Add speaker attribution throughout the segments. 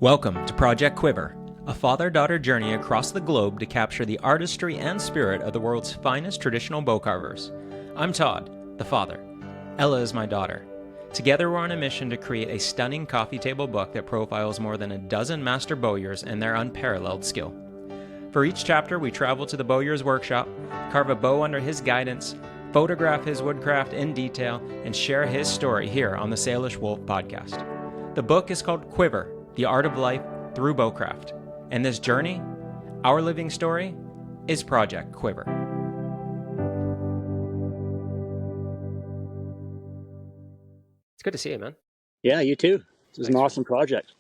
Speaker 1: Welcome to Project Quiver, a father-daughter journey across the globe to capture the artistry and spirit of the world's finest traditional bow carvers. I'm Todd, the father. Ella is my daughter. Together we're on a mission to create a stunning coffee table book that profiles more than a dozen master bowyers and their unparalleled skill. For each chapter, we travel to the bowyer's workshop, carve a bow under his guidance, photograph his woodcraft in detail, and share his story here on the Salish Wolf podcast. The book is called Quiver, The Art of Life Through Bowcraft. And this journey, our living story, is Project Quiver. It's good to see you, man.
Speaker 2: Yeah, you too. This is an awesome project.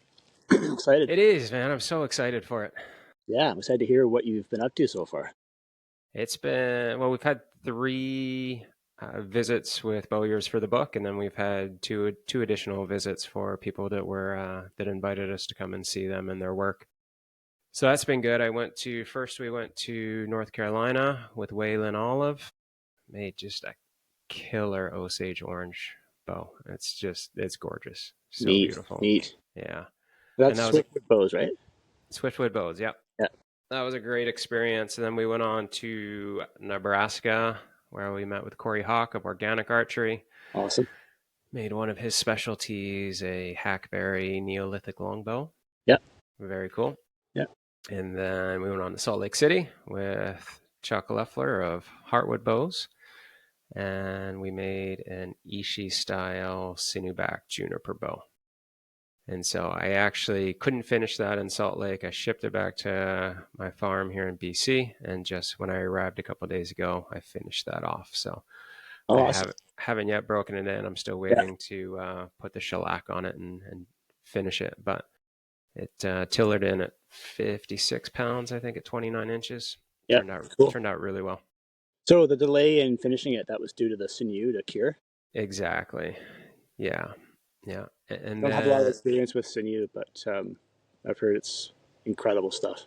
Speaker 2: I'm excited.
Speaker 1: It is, man. I'm so excited for it.
Speaker 2: Yeah, I'm excited to hear what you've been up to so far.
Speaker 1: It's been, well, we've had 3 visits with bowyers for the book, and then we've had two additional visits for people that were that invited us to come and see them and their work. So that's been good. We went to North Carolina with Waylon Olive, made just a killer Osage orange bow. It's gorgeous. So beautiful.
Speaker 2: Neat.
Speaker 1: Yeah.
Speaker 2: That's Swiftwood bows, right?
Speaker 1: Swiftwood bows, yeah.
Speaker 2: Yeah.
Speaker 1: That was a great experience. And then we went on to Nebraska, where we met with Corey Hawk of Organic Archery.
Speaker 2: Awesome.
Speaker 1: Made one of his specialties, a hackberry Neolithic longbow.
Speaker 2: Yeah.
Speaker 1: Very cool.
Speaker 2: Yeah.
Speaker 1: And then we went on to Salt Lake City with Chuck Leffler of Heartwood Bows. And we made an Ishi-style sinew-back juniper bow. And so I actually couldn't finish that in Salt Lake. I shipped it back to my farm here in BC. And just when I arrived a couple of days ago, I finished that off. So
Speaker 2: awesome.
Speaker 1: I haven't yet broken it in. I'm still waiting to put the shellac on it and finish it. But it tillered in at 56 pounds, I think, at 29 inches.
Speaker 2: Yeah,
Speaker 1: turned out really well.
Speaker 2: So the delay in finishing it, that was due to the sinew to cure?
Speaker 1: Exactly. Yeah. Yeah. And
Speaker 2: I don't have a lot of experience with sinew, but I've heard it's incredible stuff.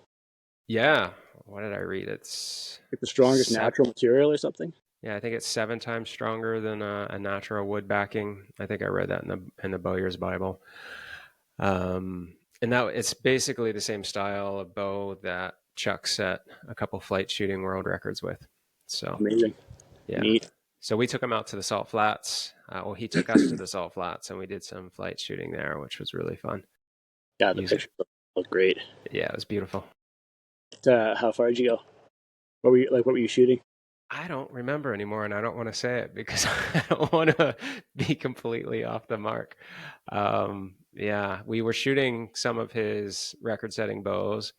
Speaker 1: Yeah. What did I read? It's
Speaker 2: like the strongest natural material or something?
Speaker 1: Yeah, I think it's 7 times stronger than a natural wood backing. I think I read that in the Bowyer's Bible. And now it's basically the same style of bow that Chuck set a couple flight shooting world records with. So
Speaker 2: amazing.
Speaker 1: Yeah.
Speaker 2: Neat.
Speaker 1: So we took him out to the Salt Flats. He took us to the Salt Flats, and we did some flight shooting there, which was really fun.
Speaker 2: Yeah, the pictures look great.
Speaker 1: Yeah, it was beautiful.
Speaker 2: How far did you go? What were you shooting?
Speaker 1: I don't remember anymore, and I don't want to say it because I don't want to be completely off the mark. Yeah, we were shooting some of his record-setting bows.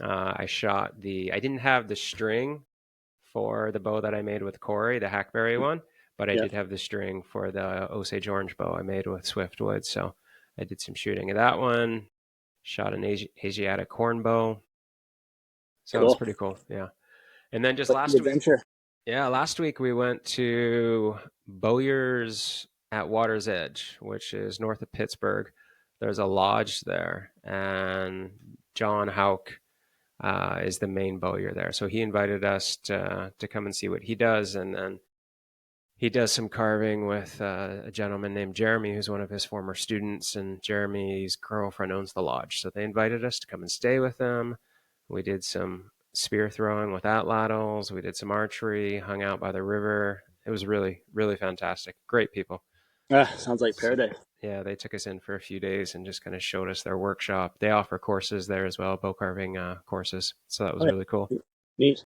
Speaker 1: I didn't have the string for the bow that I made with Corey, the hackberry one, but I did have the string for the Osage orange bow I made with Swiftwood. So I did some shooting of that one, shot an Asiatic horn bow. So it was pretty cool. Yeah. And then just last week we went to Bowyer's at Water's Edge, which is north of Pittsburgh. There's a lodge there, and John Houck is the main bowyer there. So he invited us to come and see what he does. And then he does some carving with a gentleman named Jeremy, who's one of his former students. And Jeremy's girlfriend owns the lodge. So they invited us to come and stay with them. We did some spear throwing with atlatls. We did some archery, hung out by the river. It was really, really fantastic. Great people.
Speaker 2: Sounds like paradise.
Speaker 1: Yeah, they took us in for a few days and just kind of showed us their workshop. They offer courses there as well, bow carving courses. So that was really cool.
Speaker 2: Neat.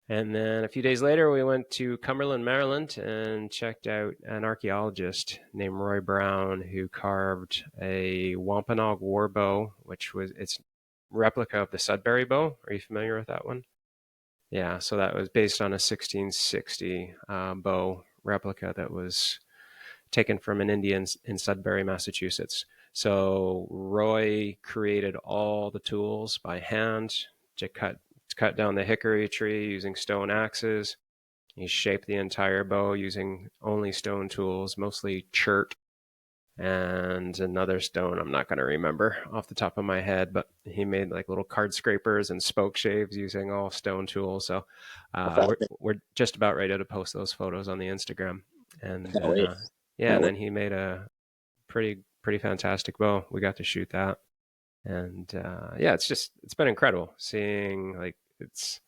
Speaker 1: And then a few days later, we went to Cumberland, Maryland, and checked out an archaeologist named Roy Brown, who carved a Wampanoag war bow, it's replica of the Sudbury bow. Are you familiar with that one? Yeah, so that was based on a 1660 bow replica that was taken from an Indian in Sudbury, Massachusetts. So Roy created all the tools by hand to cut down the hickory tree using stone axes. He shaped the entire bow using only stone tools, mostly chert and another stone I'm not going to remember off the top of my head, but he made like little card scrapers and spoke shaves using all stone tools. So we're just about ready to post those photos on the Instagram. And
Speaker 2: Can't wait.
Speaker 1: yeah,
Speaker 2: Can't
Speaker 1: and
Speaker 2: wait.
Speaker 1: then he made a pretty fantastic bow. We got to shoot that, and yeah, it's been incredible seeing like it's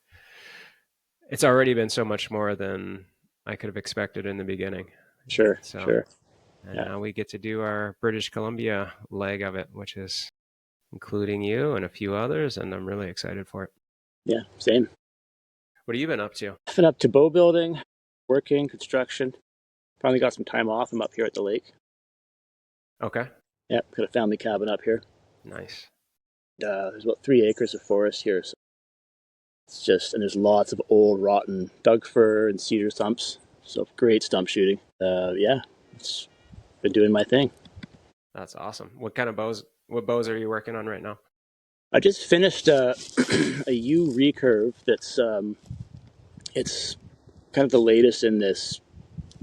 Speaker 1: already been so much more than I could have expected in the beginning.
Speaker 2: Sure,
Speaker 1: So,
Speaker 2: sure.
Speaker 1: and
Speaker 2: Yeah,
Speaker 1: now we get to do our British Columbia leg of it, which is including you and a few others, and I'm really excited for it.
Speaker 2: yeah, same.
Speaker 1: What have you been up to?
Speaker 2: I've been up to bow building, working, construction. Finally got some time off. I'm up here at the lake.
Speaker 1: Okay,
Speaker 2: Yep, got a family cabin up here.
Speaker 1: nice.
Speaker 2: There's about 3 acres of forest here, so it's just, and there's lots of old rotten Doug fir and cedar stumps. So great stump shooting. Yeah, it's been doing my thing.
Speaker 1: That's awesome. What kind of bows? What bows are you working on right now?
Speaker 2: I just finished a U recurve that's it's kind of the latest in this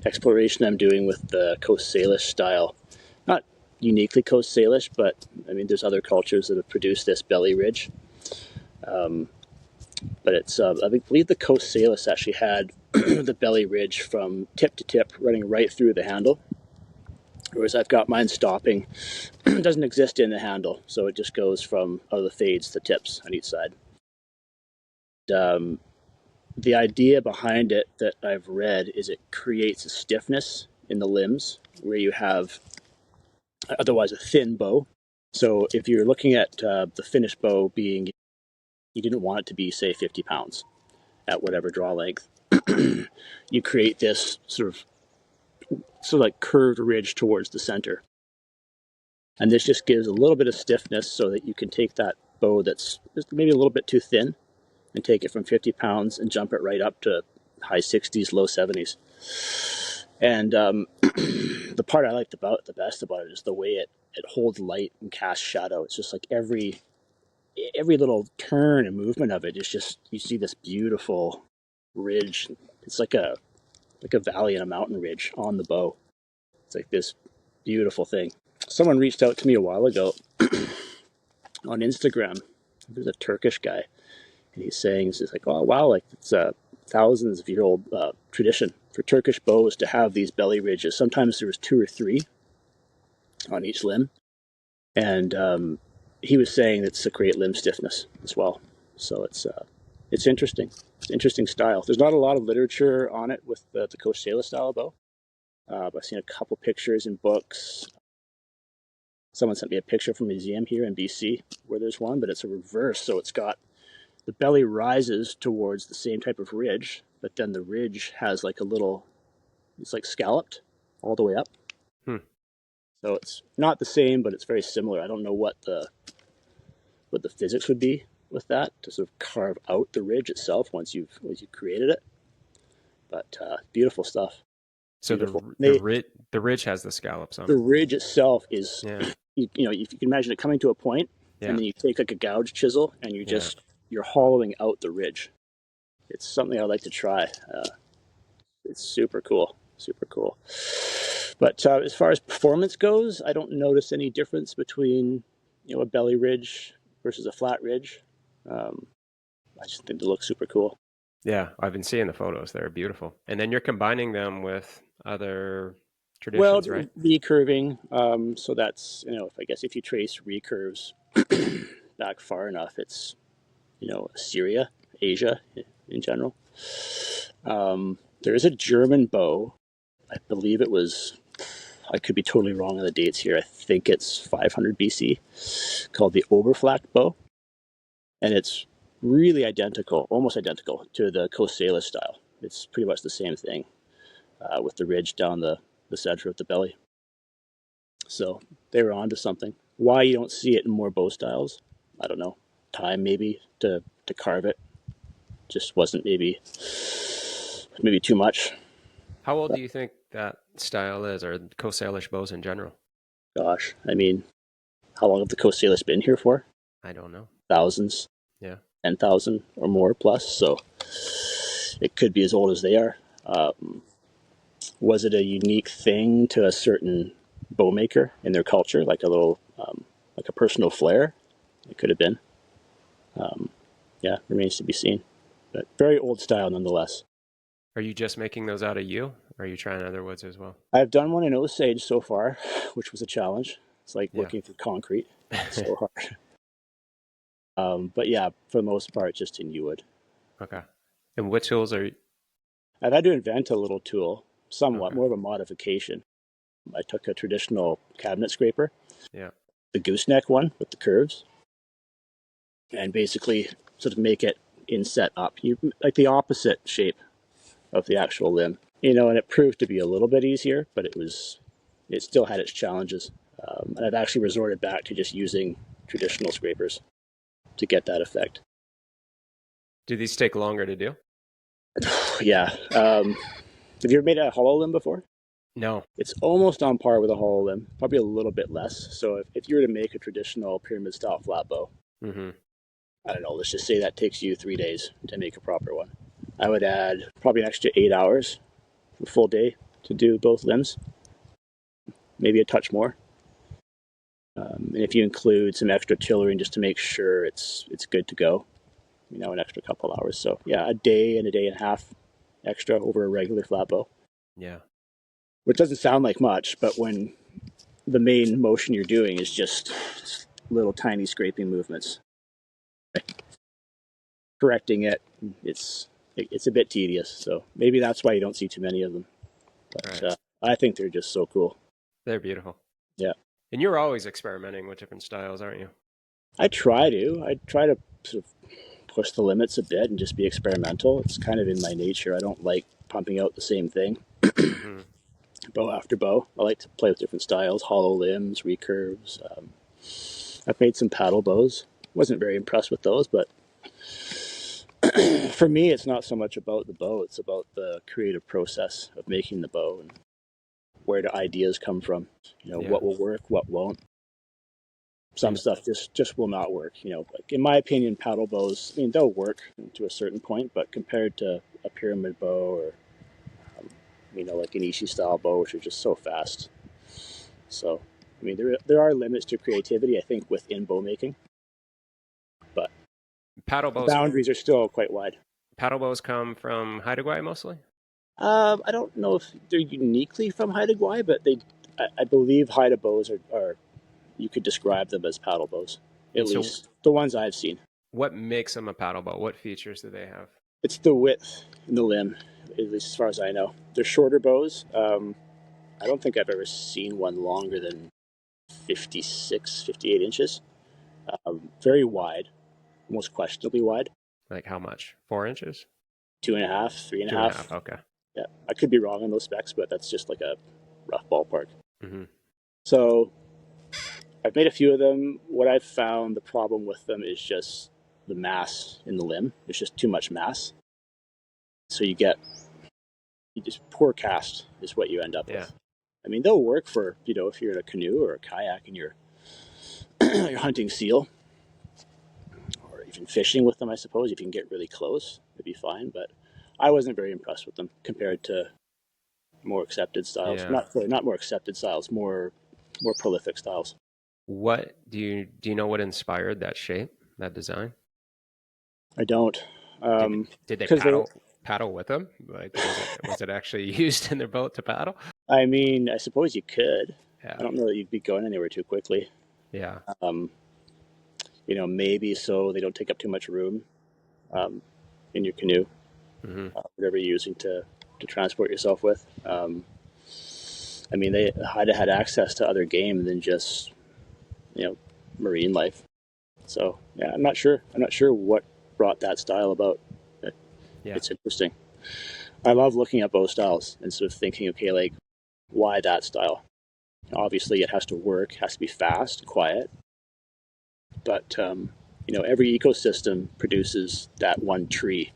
Speaker 2: exploration I'm doing with the Coast Salish style. Not uniquely Coast Salish, but I mean, there's other cultures that have produced this belly ridge. Um, but it's, I believe the Coast Salish actually had the belly ridge from tip to tip running right through the handle. Whereas I've got mine stopping. It doesn't exist in the handle, so it just goes from out of the fades to tips on each side. Um, the idea behind it that I've read is it creates a stiffness in the limbs where you have otherwise a thin bow. So if you're looking at the finished bow being, you didn't want it to be, say, 50 pounds at whatever draw length, you create this sort of like curved ridge towards the center. And this just gives a little bit of stiffness so that you can take that bow that's just maybe a little bit too thin and take it from 50 pounds and jump it right up to high 60s, low 70s. And the part I liked about the best about it is the way it holds light and casts shadow. It's just like every little turn and movement of it is just, you see this beautiful ridge. It's like a valley and a mountain ridge on the bow. It's like this beautiful thing. Someone reached out to me a while ago on Instagram. There's a Turkish guy, and he's saying, it's just like, oh wow, like it's a thousands of year old tradition for Turkish bows to have these belly ridges. Sometimes there was two or three on each limb, and he was saying it's to create limb stiffness as well. So it's interesting. It's an interesting style. There's not a lot of literature on it with the Coast Salish style bow. I've seen a couple pictures in books. Someone sent me a picture from a museum here in BC where there's one, but it's a reverse. So it's got the belly rises towards the same type of ridge, but then the ridge has like a little, it's like scalloped all the way up.
Speaker 1: Hmm.
Speaker 2: So it's not the same, but it's very similar. I don't know what the physics would be with that to sort of carve out the ridge itself once you've created it. But beautiful stuff.
Speaker 1: So
Speaker 2: Beautiful.
Speaker 1: the ridge has the scallops on
Speaker 2: The
Speaker 1: it.
Speaker 2: ridge itself is,
Speaker 1: Yeah,
Speaker 2: you know, if you can imagine it coming to a point, and
Speaker 1: yeah,
Speaker 2: then you take like a gouge chisel and
Speaker 1: yeah.
Speaker 2: you're hollowing out the ridge. It's something I'd like to try. It's super cool, super cool. But as far as performance goes, I don't notice any difference between, you know, a belly ridge versus a flat ridge. Um, I just think they look super cool.
Speaker 1: Yeah, I've been seeing the photos. They're beautiful. And then you're combining them with other
Speaker 2: Well,
Speaker 1: traditions, right?
Speaker 2: recurving. So that's, you know, if I guess if you trace recurves back far enough, it's, you know, Syria, Asia in general. There is a German bow. I believe it was, I could be totally wrong on the dates here. I think it's 500 BC, called the Oberflat bow. And it's really identical, almost identical to the Coast Salish style. It's pretty much the same thing with the ridge down the center of the belly. So they were onto something. Why you don't see it in more bow styles, I don't know. Time maybe to carve it just wasn't maybe too much.
Speaker 1: How old do you think that style is, or Coast Salish bows in general?
Speaker 2: Gosh, I mean, how long have the Coast Salish been here for?
Speaker 1: I don't know.
Speaker 2: Thousands,
Speaker 1: Yeah.
Speaker 2: 10,000 or more plus. So it could be as old as they are. Was it a unique thing to a certain bow maker in their culture, like a little, like a personal flair? It could have been. Yeah, remains to be seen. But very old style nonetheless.
Speaker 1: Are you just making those out of yew? Or are you trying other woods as well?
Speaker 2: I've done one in Osage so far, which was a challenge. It's like
Speaker 1: Yeah.
Speaker 2: working through concrete. It's so hard. But yeah, for the most part, just in yew wood.
Speaker 1: Okay. And what tools are you?
Speaker 2: I've had to invent a little tool, somewhat
Speaker 1: Okay.
Speaker 2: more of a modification. I took a traditional cabinet scraper,
Speaker 1: Yeah.
Speaker 2: the gooseneck one with the curves, and basically sort of make it inset up, like the opposite shape of the actual limb. And it proved to be a little bit easier, but it still had its challenges. And I've actually resorted back to just using traditional scrapers to get that effect.
Speaker 1: Do these take longer to do?
Speaker 2: Yeah. Have you ever made a hollow limb before?
Speaker 1: No.
Speaker 2: It's almost on par with a hollow limb, probably a little bit less. So if you were to make a traditional pyramid style flatbow,
Speaker 1: Mm-hmm.
Speaker 2: I don't know, let's just say that takes you 3 days to make a proper one. I would add probably an extra 8 hours, a full day to do both limbs, maybe a touch more. And if you include some extra tillering just to make sure it's good to go, an extra couple hours. So yeah, a day and a half extra over a regular flatbow,
Speaker 1: Yeah.
Speaker 2: which doesn't sound like much, but when the main motion you're doing is just little tiny scraping movements, correcting it's a bit tedious. So maybe that's why you don't see too many of them. But
Speaker 1: Right.
Speaker 2: I think they're just so cool.
Speaker 1: They're beautiful.
Speaker 2: Yeah,
Speaker 1: And you're always experimenting with different styles, aren't you?
Speaker 2: I try to sort of push the limits a bit and just be experimental. It's kind of in my nature. I don't like pumping out the same thing
Speaker 1: Mm-hmm.
Speaker 2: bow after bow. I like to play with different styles, hollow limbs, recurves. I've made some paddle bows. Wasn't very impressed with those, but for me, it's not so much about the bow. It's about the creative process of making the bow and where the ideas come from.
Speaker 1: Yeah.
Speaker 2: What will work, what won't. Some
Speaker 1: And
Speaker 2: stuff just will not work. Like in my opinion, paddle bows, they'll work to a certain point, but compared to a pyramid bow or like an Ishi style bow, which are just so fast. So, there are limits to creativity, I think, within bow making, but
Speaker 1: paddle
Speaker 2: the
Speaker 1: bows.
Speaker 2: boundaries are still quite wide.
Speaker 1: Paddle bows come from Haida Gwaii mostly.
Speaker 2: I don't know if they're uniquely from Haida Gwaii, but I believe Haida bows are, you could describe them as paddle bows, at
Speaker 1: And so,
Speaker 2: least the ones I've seen.
Speaker 1: what makes them a paddle bow? What features do they have?
Speaker 2: It's the width in the limb, at least as far as I know. They're shorter bows. I don't think I've ever seen one longer than 56, 58 inches. Very wide, almost questionably wide.
Speaker 1: Like how much? 4 inches?
Speaker 2: 2.5, three and a
Speaker 1: Two and a half.
Speaker 2: half.
Speaker 1: Okay.
Speaker 2: Yeah, I could be wrong on those specs, but that's just like a rough ballpark.
Speaker 1: Mm-hmm.
Speaker 2: So I've made a few of them. What I've found the problem with them is just the mass in the limb. There's just too much mass. So you just poor cast is what you end up
Speaker 1: Yeah.
Speaker 2: with. They'll work for, if you're in a canoe or a kayak and you're you're hunting seal or even fishing with them, I suppose. If you can get really close, it'd be fine. But I wasn't very impressed with them compared to more accepted styles.
Speaker 1: Yeah.
Speaker 2: Not more accepted styles, more prolific styles.
Speaker 1: What do you know what inspired that shape, that design?
Speaker 2: I don't.
Speaker 1: Did they
Speaker 2: Because they
Speaker 1: paddle with them? Like was it actually used in their boat to paddle?
Speaker 2: I suppose you could.
Speaker 1: Yeah.
Speaker 2: I don't know that you'd be going anywhere too quickly.
Speaker 1: Yeah.
Speaker 2: Um, maybe so they don't take up too much room um, in your canoe,
Speaker 1: Mm-hmm.
Speaker 2: whatever you're using to transport yourself with. They had access to other game than just marine life. So yeah, I'm not sure. I'm not sure what brought that style about.
Speaker 1: Yeah.
Speaker 2: It's interesting. I love looking at bow styles and sort of thinking, okay, like why that style? Obviously, it has to work, has to be fast, quiet, but every ecosystem produces that one tree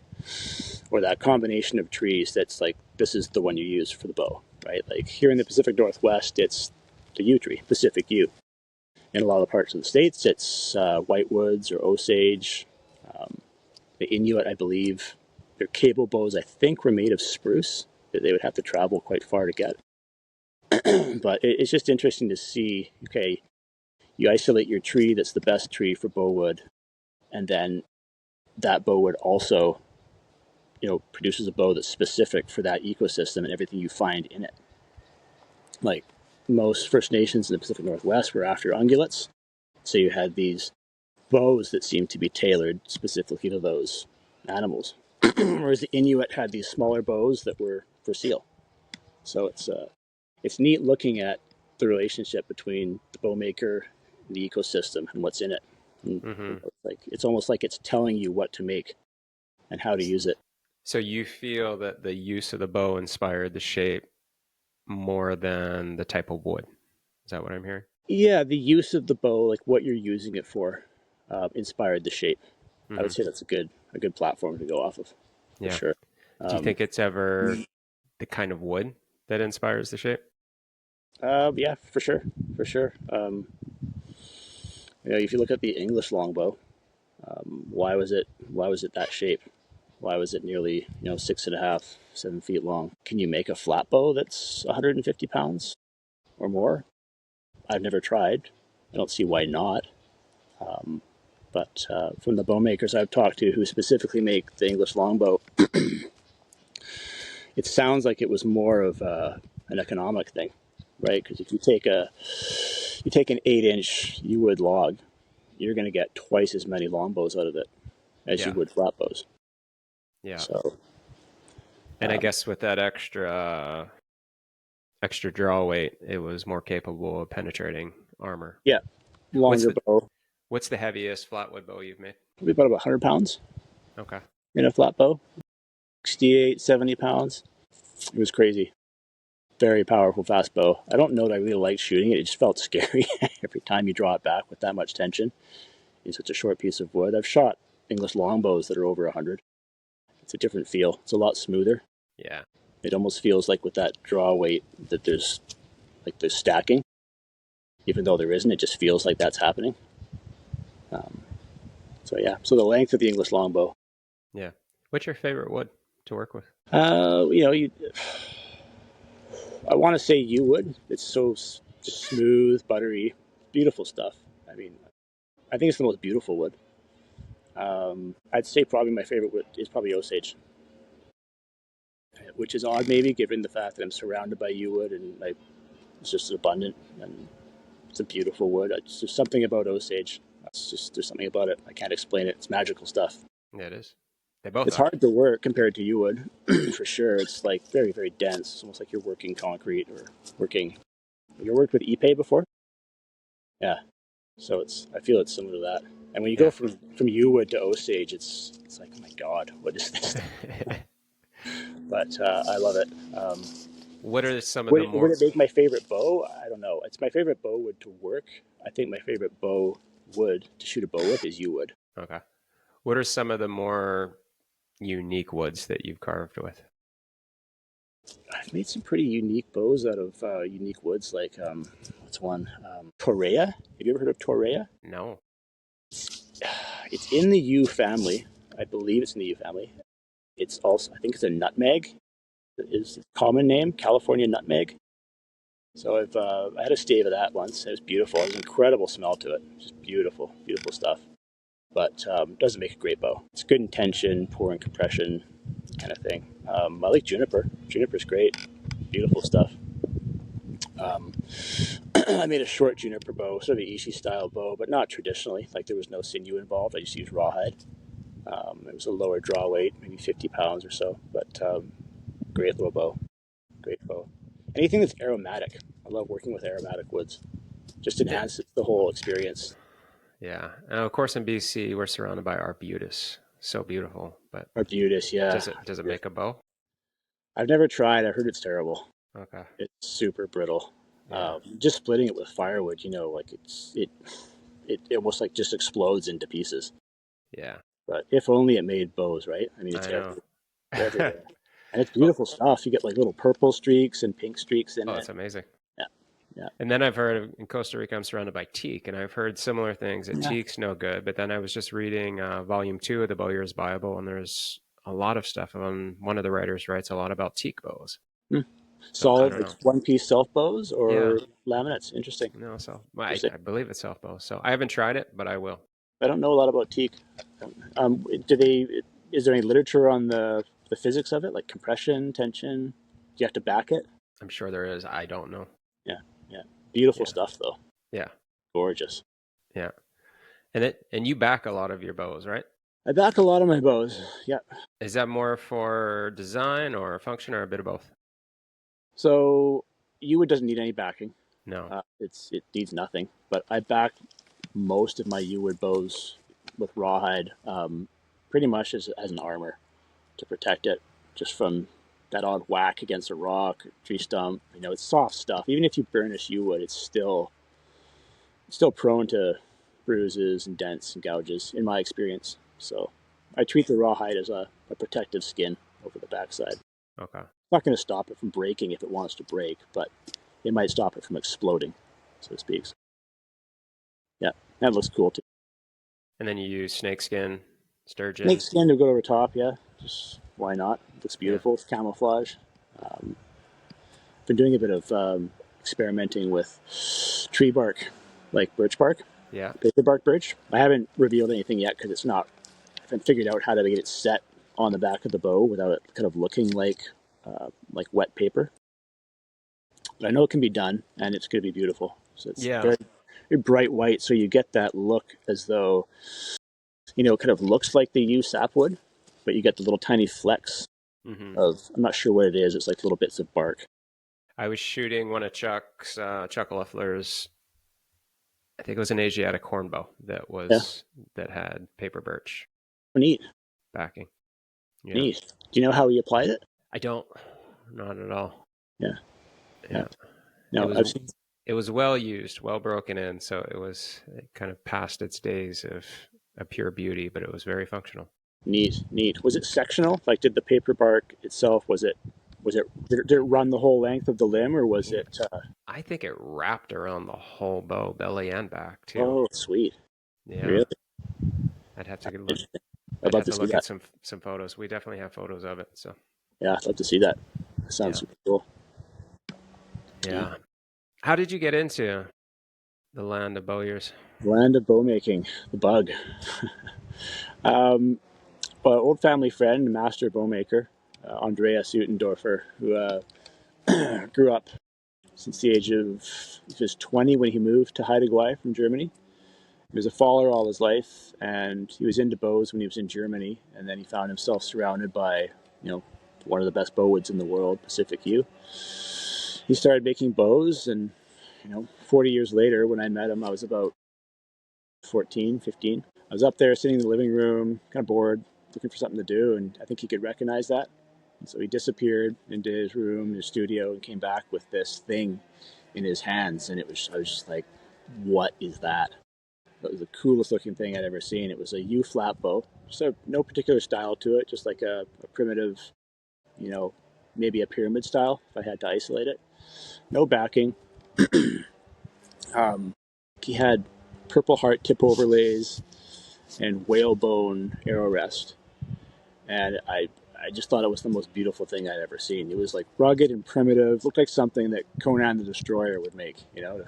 Speaker 2: or that combination of trees that's like this is the one you use for the bow, right? Like here in the Pacific Northwest, it's the yew tree, Pacific yew. In a lot of parts of the states, it's whitewoods or osage. The Inuit, I believe, their cable bows, I think, were made of spruce that they would have to travel quite far to get. But it's just interesting to see, okay, you isolate your tree that's the best tree for bow wood, and then that bow wood also produces a bow that's specific for that ecosystem and everything you find in it. Like most First Nations in the Pacific Northwest were after ungulates, so you had these bows that seemed to be tailored specifically to those animals. Whereas the Inuit had these smaller bows that were for seal. So it's neat looking at the relationship between the bow maker, the ecosystem, and what's in it. And,
Speaker 1: Hmm.
Speaker 2: it's almost like it's telling you what to make and how to use it.
Speaker 1: So you feel that the use of the bow inspired the shape more than the type of wood. Is that what I'm hearing?
Speaker 2: Yeah, the use of the bow, like what you're using it for, inspired the shape. I would
Speaker 1: Hmm.
Speaker 2: say that's a good platform to go off of, for
Speaker 1: Yeah.
Speaker 2: sure.
Speaker 1: Do you
Speaker 2: Um,
Speaker 1: think it's ever the kind of wood that inspires the shape?
Speaker 2: yeah, for sure, for sure. If you look at the English longbow, why was it that shape? Why was it nearly 6.5, 7 feet long? Can you make a flat bow that's 150 pounds or more? I've never tried. I don't see why not. Um, but from the bow makers I've talked to who specifically make the English longbow, it sounds like it was more of an economic thing, right? Because if you take an 8-inch you wood log, you're going to get twice as many longbows out of it as you
Speaker 1: Yeah.
Speaker 2: would flat bows.
Speaker 1: Yeah.
Speaker 2: So
Speaker 1: And I
Speaker 2: um,
Speaker 1: guess with that extra draw weight, it was more capable of penetrating armor.
Speaker 2: yeah,
Speaker 1: What's
Speaker 2: longer
Speaker 1: the
Speaker 2: bow,
Speaker 1: what's the heaviest flatwood bow you've made?
Speaker 2: probably about 100 pounds
Speaker 1: Okay.
Speaker 2: in a flat bow, 68, 70 pounds. It was crazy. Very powerful fast bow. I don't know that I really liked shooting it. It just felt scary every time you draw it back with that much tension in such a short piece of wood. I've shot English longbows that are over 100. It's a different feel. It's a lot smoother.
Speaker 1: Yeah.
Speaker 2: It almost feels like with that draw weight that there's stacking, even though there isn't. It just feels like that's happening. Um, so yeah. So the length of the English longbow.
Speaker 1: Yeah. What's your favorite wood to work with?
Speaker 2: I want to say you would. It's so just smooth, buttery, beautiful stuff. I mean, I think it's the most beautiful wood. I'd say probably my favorite wood is probably Osage, which is odd maybe given the fact that I'm surrounded by yew wood and it's just abundant and it's a beautiful wood. There's something about Osage. There's something about it. I can't explain it. It's magical stuff.
Speaker 1: Yeah, it is. They both
Speaker 2: It's
Speaker 1: are.
Speaker 2: hard to work compared to yew wood, for sure. It's like very, very dense. It's almost like you're working concrete or working. You worked with Ipe before? Yeah. So I feel it's similar to that. And when you go
Speaker 1: Yeah.
Speaker 2: from yew wood to Osage, it's like, oh my god, what is this? But I love it.
Speaker 1: What are some of the
Speaker 2: Would
Speaker 1: more
Speaker 2: it make my favorite bow? I don't know. It's my favorite bow wood to work. I think my favorite bow wood to shoot a bow with is yew wood.
Speaker 1: okay? What are some of the more unique woods that you've carved with?
Speaker 2: I've made some pretty unique bows out of unique woods. Like what's one? Torreya. Have you ever heard of Torreya?
Speaker 1: No.
Speaker 2: It's in the yew family. I believe it's in the yew family. It's also, I think it's a nutmeg. Is common name California nutmeg. So I had a stave of that once. It was beautiful. It was an incredible smell to it. Just beautiful, beautiful stuff. But doesn't make a great bow. It's good in tension, poor in compression, kind of thing. I like juniper. Juniper's great. Beautiful stuff. Um, I made a short juniper bow, sort of an Ishi style bow, but not traditionally. Like there was no sinew involved. I just used rawhide. It was a lower draw weight, maybe 50 pounds or so, but great little bow. Great bow. Anything that's aromatic. I love working with aromatic woods. Just
Speaker 1: Yeah.
Speaker 2: enhances the whole experience.
Speaker 1: Yeah. And of course, in BC, we're surrounded by arbutus. So beautiful. But
Speaker 2: Arbutus, yeah.
Speaker 1: does it make a bow?
Speaker 2: I've never tried. I heard it's terrible.
Speaker 1: Okay.
Speaker 2: It's super brittle.
Speaker 1: Yeah.
Speaker 2: Just splitting it with firewood, like it almost like just explodes into pieces.
Speaker 1: Yeah.
Speaker 2: But if only it made bows, right? I mean, it's
Speaker 1: I know.
Speaker 2: everywhere, and it's
Speaker 1: Oh,
Speaker 2: beautiful stuff. You get like little purple streaks and pink streaks in
Speaker 1: oh,
Speaker 2: it.
Speaker 1: it's amazing.
Speaker 2: Yeah, yeah,
Speaker 1: And then I've heard in Costa Rica, I'm surrounded by teak, and I've heard similar things that
Speaker 2: yeah.
Speaker 1: teak's no good. But then I was just reading volume 2 of the Bowyer's Bible, and there's a lot of stuff on one of the writers writes a lot about teak bows.
Speaker 2: Hmm.
Speaker 1: So I
Speaker 2: Solid,
Speaker 1: don't
Speaker 2: like
Speaker 1: know.
Speaker 2: one piece self bows
Speaker 1: Yeah,
Speaker 2: or laminates. Interesting.
Speaker 1: no, so well,
Speaker 2: Interesting.
Speaker 1: I believe it's self bow. So I haven't tried it, but I will.
Speaker 2: I don't know a lot about teak. Do they? Is there any literature on the the physics of it, like compression, tension? Do you have to back it?
Speaker 1: I'm sure there is. I don't know.
Speaker 2: Yeah, yeah. Beautiful
Speaker 1: Yeah.
Speaker 2: stuff though.
Speaker 1: Yeah.
Speaker 2: Gorgeous.
Speaker 1: Yeah. And you back a lot of your bows, right?
Speaker 2: I back a lot of my bows. Yeah.
Speaker 1: Is that more for design or function or a bit of both?
Speaker 2: So Uwood doesn't need any backing.
Speaker 1: No.
Speaker 2: It needs nothing. But I back most of my Uwood bows with rawhide, pretty much as an armor to protect it, just from that odd whack against a rock, or tree stump. It's soft stuff. Even if you burnish Uwood, it's still prone to bruises and dents and gouges, in my experience. So I treat the rawhide as a protective skin over the backside.
Speaker 1: Okay.
Speaker 2: It's not going to stop it from breaking if it wants to break, but it might stop it from exploding, so to speak. Yeah, that looks cool too.
Speaker 1: And then you use snakeskin,
Speaker 2: Snake
Speaker 1: sturgeon.
Speaker 2: skin to go over top, yeah. Just why not? It looks
Speaker 1: Yeah.
Speaker 2: beautiful. It's camouflage. Um, been doing a bit of experimenting with tree bark, like birch bark,
Speaker 1: Yeah.
Speaker 2: paper bark birch. I haven't revealed anything yet because I haven't figured out how to get it set on the back of the bow without it kind of looking like wet paper. But I know it can be done, and it's going to be beautiful. So it's
Speaker 1: Yeah.
Speaker 2: very, very bright white, so you get that look as though, it kind of looks like they use sapwood, but you get the little tiny flecks
Speaker 1: Hmm.
Speaker 2: of, I'm not sure what it is, it's like little bits of bark.
Speaker 1: I was shooting one of Chuck Loeffler's. I think it was an Asiatic hornbow
Speaker 2: Yeah,
Speaker 1: that had paper birch
Speaker 2: neat,
Speaker 1: backing. Yeah.
Speaker 2: neat. Do you know how he applied it?
Speaker 1: I don't, not at all.
Speaker 2: Yeah, yeah.
Speaker 1: Yeah. It
Speaker 2: No,
Speaker 1: was
Speaker 2: I've seen.
Speaker 1: it was well used, well broken in, so it kind of past its days of a pure beauty, but it was very functional.
Speaker 2: Neat, neat. Was it sectional? Like, did the paper bark itself, did it run the whole length of the limb, or was it?
Speaker 1: I think it wrapped around the whole bow, belly and back too.
Speaker 2: Oh, sweet.
Speaker 1: Yeah,
Speaker 2: Really?
Speaker 1: I'd have to get a look.
Speaker 2: Interesting. I'd
Speaker 1: I'd
Speaker 2: love
Speaker 1: have
Speaker 2: to
Speaker 1: to
Speaker 2: see
Speaker 1: look at
Speaker 2: that.
Speaker 1: some photos. We definitely have photos of it. So
Speaker 2: Yeah, I'd love to see that. That sounds
Speaker 1: yeah,
Speaker 2: super cool. Yeah.
Speaker 1: yeah. How did you get into the land of bowyers?
Speaker 2: Land of bow making, the bug. um, well, old family friend, master bow maker, Andreas Uetendorfer, who grew up since the age of he was 20 when he moved to Haida Gwaii from Germany. He was a faller all his life, and he was into bows when he was in Germany. And then he found himself surrounded by, one of the best bow woods in the world, Pacific Yew. He started making bows, and 40 years later, when I met him, I was about 14, 15. I was up there sitting in the living room, kind of bored, looking for something to do, and I think he could recognize that. And so he disappeared into his room, his studio, and came back with this thing in his hands. And I was just like, what is that? It was the coolest looking thing I'd ever seen. It was a U flat bow, so no particular style to it, just like a primitive, you know, maybe a pyramid style if I had to isolate it. No backing. um, he had purple heart tip overlays and whalebone arrow rest, and I just thought it was the most beautiful thing I'd ever seen. It was like rugged and primitive, looked like something that Conan the Destroyer would make, to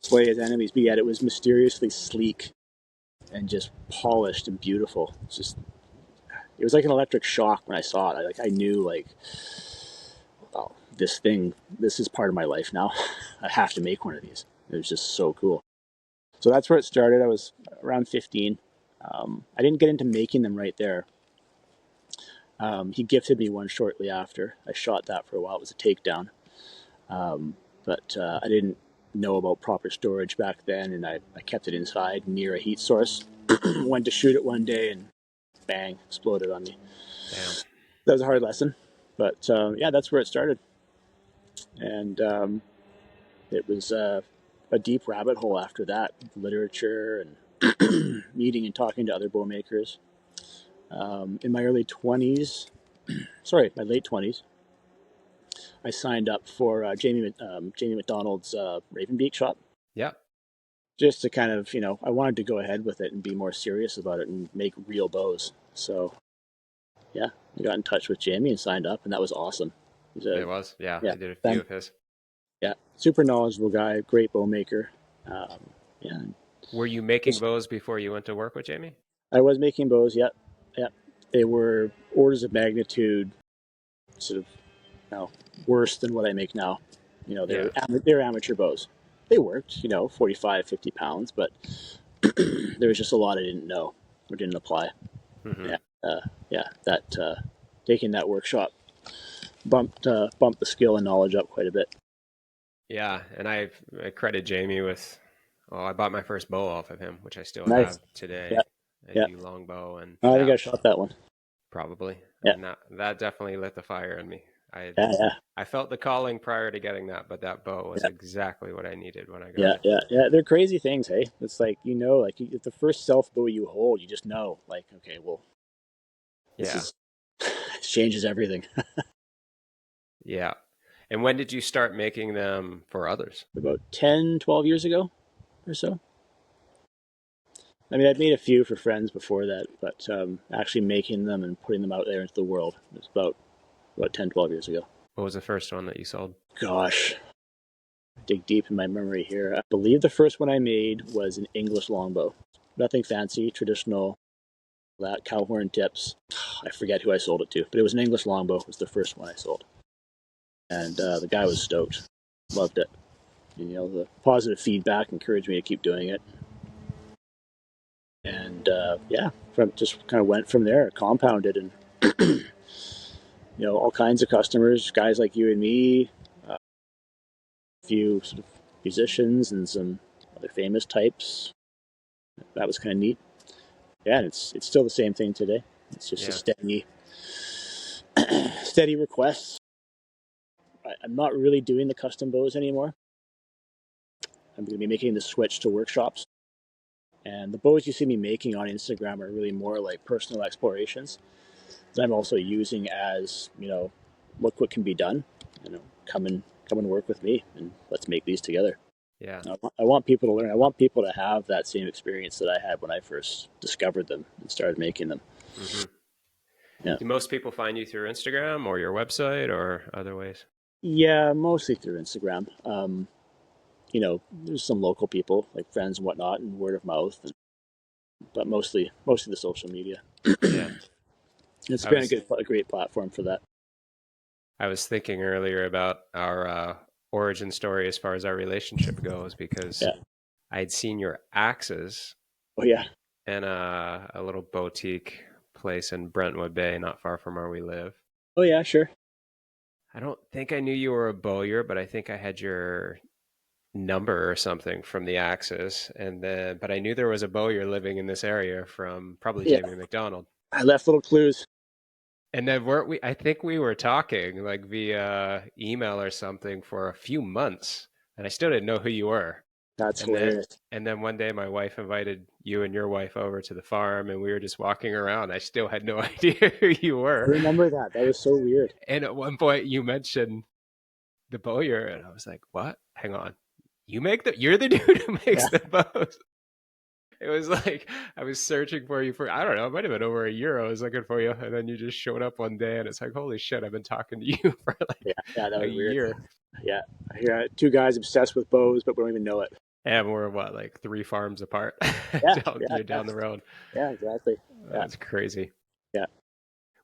Speaker 2: slay his enemies. But yet it was mysteriously sleek and just polished and beautiful. It was like an electric shock when I saw it. I knew like, oh, this is part of my life now. I have to make one of these. It was just so cool. So that's where it started. I was around 15. I didn't get into making them right there. He gifted me one shortly after. I shot that for a while. It was a takedown. But I didn't know about proper storage back then, and I kept it inside near a heat source. Went to shoot it one day, and bang, exploded on me.
Speaker 1: Damn.
Speaker 2: That was a hard lesson. But yeah, that's where it started. And it was a deep rabbit hole after that. Literature and meeting and talking to other bow makers. In my my late 20s, I signed up for Jamie McDonald's Ravenbeak shop.
Speaker 1: Yeah.
Speaker 2: Just to kind of, I wanted to go ahead with it and be more serious about it and make real bows. So, yeah, I got in touch with Jamie and signed up, and that was awesome.
Speaker 1: It was. Yeah.
Speaker 2: Yeah,
Speaker 1: I did a few
Speaker 2: then,
Speaker 1: of his.
Speaker 2: yeah, super knowledgeable guy, great bow maker. Yeah,
Speaker 1: Were you making bows before you went to work with Jamie?
Speaker 2: I was making bows. Yeah, yeah, they were orders of magnitude sort of, you know, worse than what I make now. You know,
Speaker 1: Yeah.
Speaker 2: they're amateur bows. They worked, you know, 45, 50 pounds, but there was just a lot I didn't know or didn't apply.
Speaker 1: Hmm.
Speaker 2: Yeah, yeah, that taking that workshop bumped the skill and knowledge up quite a bit.
Speaker 1: Yeah, and I credit Jamie with, well, I bought my first bow off of him, which I still have
Speaker 2: Nice. Yeah,
Speaker 1: today, a
Speaker 2: yeah.
Speaker 1: U longbow, and
Speaker 2: Oh, I think I
Speaker 1: that
Speaker 2: shot that one.
Speaker 1: probably,
Speaker 2: Yeah,
Speaker 1: and that definitely lit the fire in me. I
Speaker 2: yeah, yeah,
Speaker 1: I felt the calling prior to getting that, but that bow was
Speaker 2: yeah,
Speaker 1: exactly what I needed when I got
Speaker 2: yeah,
Speaker 1: it.
Speaker 2: yeah, yeah. They're crazy things, hey. It's like like if the first self bow you hold, you just know, like, okay, well, this
Speaker 1: Yeah,
Speaker 2: is this changes everything.
Speaker 1: yeah. And when did you start making them for others?
Speaker 2: About 10, 12 years ago or so. I mean, I'd made a few for friends before that, but actually making them and putting them out there into the world was about 10, 12 years ago.
Speaker 1: What was the first one that you sold?
Speaker 2: Gosh, dig deep in my memory here. I believe the first one I made was an English longbow. Nothing fancy, traditional, that cow horn tips. I forget who I sold it to, but it was an English longbow. It was the first one I sold. And the guy was stoked. Loved it. And, you know, the positive feedback encouraged me to keep doing it. And yeah, from just kind of went from there, compounded, and you know, all kinds of customers, guys like you and me, a few sort of musicians and some other famous types. That was kind of neat. Yeah, and it's still the same thing today. It's just a
Speaker 1: Yeah,
Speaker 2: steady requests. I'm not really doing the custom bows anymore. I'm going to be making the switch to workshops. And the bows you see me making on Instagram are really more like personal explorations that I'm also using as, you know, look what can be done. You know, come and work with me and let's make these together.
Speaker 1: yeah.
Speaker 2: I want people to learn. I want people to have that same experience that I had when I first discovered them and started making them.
Speaker 1: Hmm.
Speaker 2: Yeah.
Speaker 1: Do most people find you through Instagram or your website or other ways?
Speaker 2: Yeah, mostly through Instagram. You know, there's some local people like friends and whatnot, and word of mouth, but mostly the social media.
Speaker 1: Yeah.
Speaker 2: It's
Speaker 1: I
Speaker 2: been
Speaker 1: was
Speaker 2: a great platform for that.
Speaker 1: I was thinking earlier about our origin story as far as our relationship goes because
Speaker 2: Yeah.
Speaker 1: I'd seen your axes
Speaker 2: Oh yeah.
Speaker 1: in a little boutique place in Brentwood Bay, not far from where we live.
Speaker 2: Oh yeah. Sure.
Speaker 1: I don't think I knew you were a bowyer, but I think I had your number or something from the axes, and then but I knew there was a bowyer living in this area from probably
Speaker 2: Yeah.
Speaker 1: Jamie McDonald.
Speaker 2: I left little clues.
Speaker 1: And then weren't we? I think we were talking like via email or something for a few months, and I still didn't know who you were.
Speaker 2: That's
Speaker 1: And then
Speaker 2: hilarious.
Speaker 1: and then one day my wife invited you and your wife over to the farm, and we were just walking around. I still had no idea who you
Speaker 2: I
Speaker 1: were.
Speaker 2: remember that. That was so weird.
Speaker 1: And at one point you mentioned the bowyer, and I was like, "What? Hang on, you're the dude who
Speaker 2: Yeah.
Speaker 1: makes the bows." It was like I was searching for you for, I don't know, it might have been over a year. I was looking for you, and then you just showed up one day, and it's like, holy shit, I've been talking to you for
Speaker 2: Yeah.
Speaker 1: like
Speaker 2: Yeah. That
Speaker 1: a
Speaker 2: was weird.
Speaker 1: year.
Speaker 2: Yeah. I hear two guys obsessed with bows, but we don't even know it.
Speaker 1: And we're what, like 3 farms apart?
Speaker 2: Yeah. Yeah.
Speaker 1: You're
Speaker 2: Yeah.
Speaker 1: down the road.
Speaker 2: Yeah. Exactly. Yeah.
Speaker 1: That's crazy.
Speaker 2: Yeah.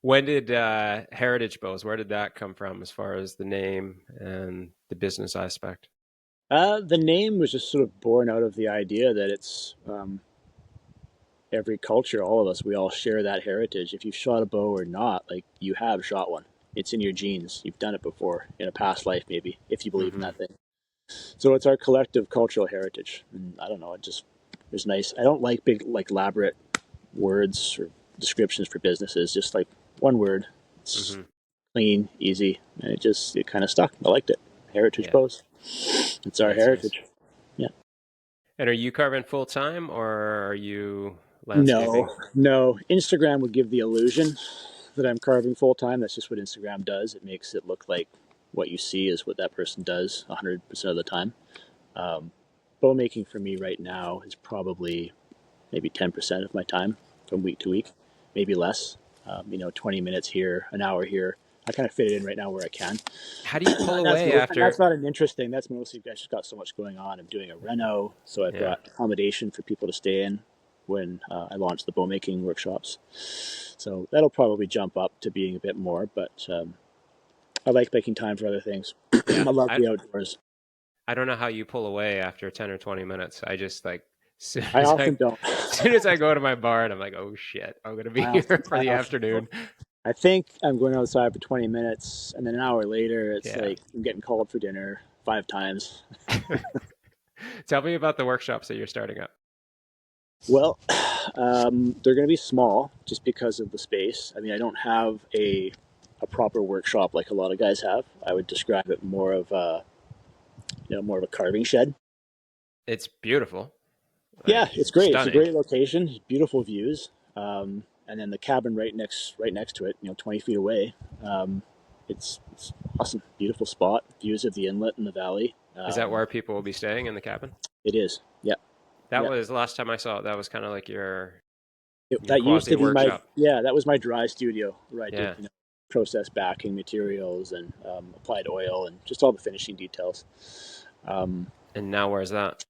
Speaker 1: When did Heritage Bows, where did that come from as far as the name and the business aspect?
Speaker 2: The name was just sort of born out of the idea that it's every culture, all of us, we all share that heritage. If you've shot a bow or not, like you have shot one. It's in your genes. You've done it before in a past life, maybe, if you believe in
Speaker 1: Mm-hmm.
Speaker 2: that thing. So it's our collective cultural heritage. And I don't know, it just was nice. I don't like big, like elaborate words or descriptions for businesses. Just like one word. It's
Speaker 1: Mm-hmm.
Speaker 2: clean, easy, and it kind of stuck. I liked it. Heritage
Speaker 1: Yeah,
Speaker 2: bows. It's our
Speaker 1: that's nice.
Speaker 2: heritage. Yeah.
Speaker 1: And are you carving full time or are you landscaping?
Speaker 2: No, no. Instagram would give the illusion that I'm carving full time. That's just what Instagram does. It makes it look like what you see is what that person does 100% of the time. Um, Bow making for me right now is probably maybe 10% of my time from week to week, maybe less. You know, 20 minutes here, an hour here. I kind of fit it in right now where I can.
Speaker 1: How do you pull away
Speaker 2: And that's
Speaker 1: after?
Speaker 2: not an interest thing. That's mostly I just got so much going on. I'm doing a reno, so I've
Speaker 1: Yeah.
Speaker 2: got accommodation for people to stay in. when I launched the bow making workshops. So that'll probably jump up to being a bit more, but I like making time for other things. I
Speaker 1: Yeah.
Speaker 2: love the outdoors.
Speaker 1: I don't know how you pull away after 10 or 20 minutes. I just like
Speaker 2: I often
Speaker 1: as
Speaker 2: don't.
Speaker 1: soon as I go to my barn, I'm like, oh shit, I'm gonna be here for
Speaker 2: I
Speaker 1: the
Speaker 2: often don't.
Speaker 1: afternoon.
Speaker 2: I think I'm going outside for 20 minutes, and then an hour later, it's
Speaker 1: Yeah.
Speaker 2: like I'm getting called for dinner 5 times.
Speaker 1: Tell me about the workshops that you're starting up.
Speaker 2: Well, they're going to be small just because of the space. I mean, I don't have a proper workshop like a lot of guys have. I would describe it more of a more of a carving shed.
Speaker 1: It's beautiful.
Speaker 2: Yeah,
Speaker 1: Like
Speaker 2: it's great. It's a
Speaker 1: stunning.
Speaker 2: great location, beautiful views, and then the cabin right next to it, 20 feet away. Um, it's awesome, beautiful spot, views of the inlet and the valley.
Speaker 1: Is that where people will be staying in the cabin?
Speaker 2: It is. Yeah,
Speaker 1: That
Speaker 2: yeah.
Speaker 1: was last time I saw it. That was kind of like your
Speaker 2: That used
Speaker 1: quasi
Speaker 2: to be my
Speaker 1: workshop.
Speaker 2: that was my dry studio where I did
Speaker 1: Yeah.
Speaker 2: process backing materials and applied oil and just all the finishing details. Um,
Speaker 1: And now where's that?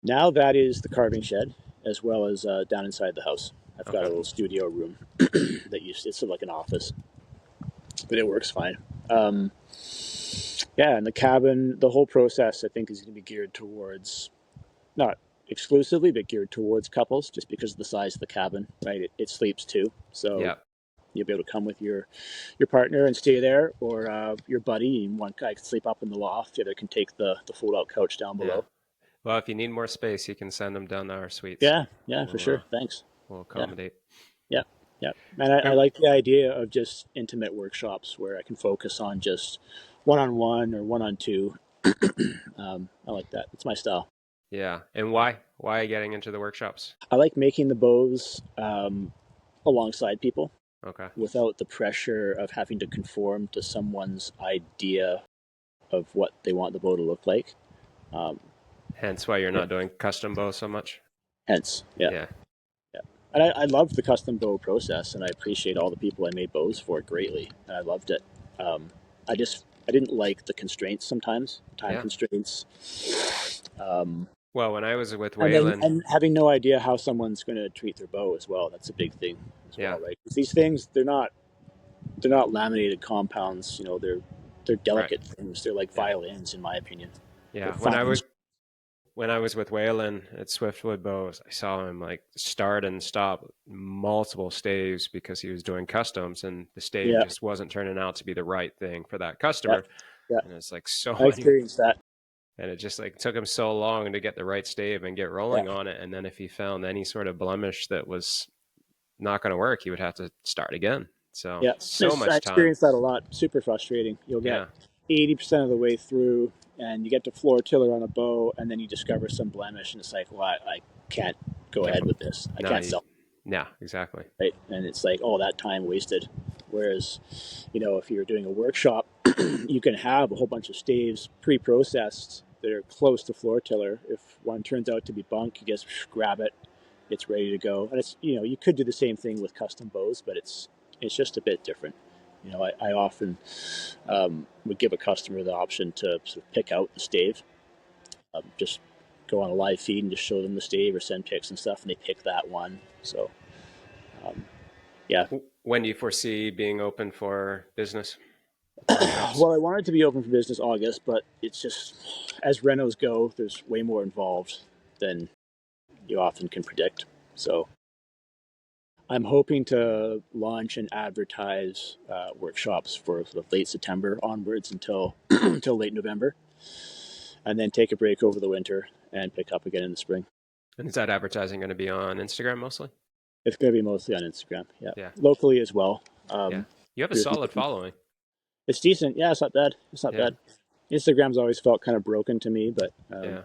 Speaker 2: Now that is the carving shed, as well as down inside the house. I've got a
Speaker 1: Okay.
Speaker 2: little studio room it's sort of like an office, but it works fine. Um, yeah, and the cabin, the whole process, I think, is going to be geared towards not exclusively, but geared towards couples, just because of the size of the cabin. Right, it sleeps two, so
Speaker 1: Yeah.
Speaker 2: you'll be able to come with your partner and stay there, or your buddy, and one guy can sleep up in the loft. The other can take the fold out couch down
Speaker 1: Yeah.
Speaker 2: below.
Speaker 1: Well, if you need more space, you can send them down to our suites.
Speaker 2: Yeah, yeah, for sure. Thanks.
Speaker 1: We'll
Speaker 2: Yeah.
Speaker 1: accommodate.
Speaker 2: Yeah, yeah. And I like the idea of just intimate workshops where I can focus on just one on one or one on two. I like that. It's my style.
Speaker 1: Yeah. And why? Why getting into the workshops?
Speaker 2: I like making the bows alongside people
Speaker 1: Okay.
Speaker 2: without the pressure of having to conform to someone's idea of what they want the bow to look like. Um,
Speaker 1: Hence why you're not doing custom bows so much.
Speaker 2: Hence, yeah,
Speaker 1: Yeah.
Speaker 2: yeah. And I loved the custom bow process, and I appreciate all the people I made bows for greatly, and I loved it. Um, I didn't like the constraints sometimes, time
Speaker 1: Yeah.
Speaker 2: constraints, um,
Speaker 1: Well, when I was with
Speaker 2: and
Speaker 1: Waylon,
Speaker 2: having no idea how someone's going to treat their bow as well. That's a big thing as
Speaker 1: yeah,
Speaker 2: well, right? Because these things they're not laminated compounds. They're
Speaker 1: right.
Speaker 2: delicate things. They're like
Speaker 1: Yeah.
Speaker 2: violins, in my opinion. They're
Speaker 1: Yeah.
Speaker 2: fine.
Speaker 1: When I was with Waylon at Swiftwood Bows, I saw him like start and stop multiple staves because he was doing customs and the stave
Speaker 2: Yeah,
Speaker 1: just wasn't turning out to be the right thing for that
Speaker 2: yeah,
Speaker 1: customer.
Speaker 2: yeah.
Speaker 1: And it's like so
Speaker 2: I
Speaker 1: many
Speaker 2: experienced that.
Speaker 1: and it just like took him so long to get the right stave and get
Speaker 2: Yeah,
Speaker 1: rolling on it. And then if he found any sort of blemish that was not going to work, he would have to start again. So
Speaker 2: yeah.
Speaker 1: so
Speaker 2: I
Speaker 1: much time.
Speaker 2: experienced that a lot. Super frustrating. You'll get
Speaker 1: Yeah.
Speaker 2: 80% of the way through, and you get to floor tiller on a bow, and then you discover some blemish, and it's like, well, I can't go
Speaker 1: Yeah.
Speaker 2: ahead with this. I
Speaker 1: No,
Speaker 2: can't
Speaker 1: you,
Speaker 2: sell
Speaker 1: yeah, exactly.
Speaker 2: it, right? And it's like, oh, that time wasted. Whereas, if you're doing a workshop, you can have a whole bunch of staves pre-processed that are close to floor tiller. If one turns out to be bunk, you just grab it, it's ready to go. And it's you could do the same thing with custom bows, but it's just a bit different. I often would give a customer the option to sort of pick out the stave, just go on a live feed and just show them the stave or send pics and stuff, and they pick that one. So um, yeah.
Speaker 1: When do you foresee being open for business workshops?
Speaker 2: Well, I wanted to be open for business August, but it's just as renos go, there's way more involved than you often can predict. So I'm hoping to launch and advertise workshops for sort of late September onwards until until late November, and then take a break over the winter and pick up again in the spring.
Speaker 1: And is that advertising going to be on Instagram mostly?
Speaker 2: It's going to be mostly on Instagram, yeah,
Speaker 1: Yeah.
Speaker 2: locally as well.
Speaker 1: Yeah. You have a solid following.
Speaker 2: It's decent, yeah. It's not bad. It's not
Speaker 1: Yeah.
Speaker 2: bad. Instagram's always felt kind of broken to me, but
Speaker 1: Yeah.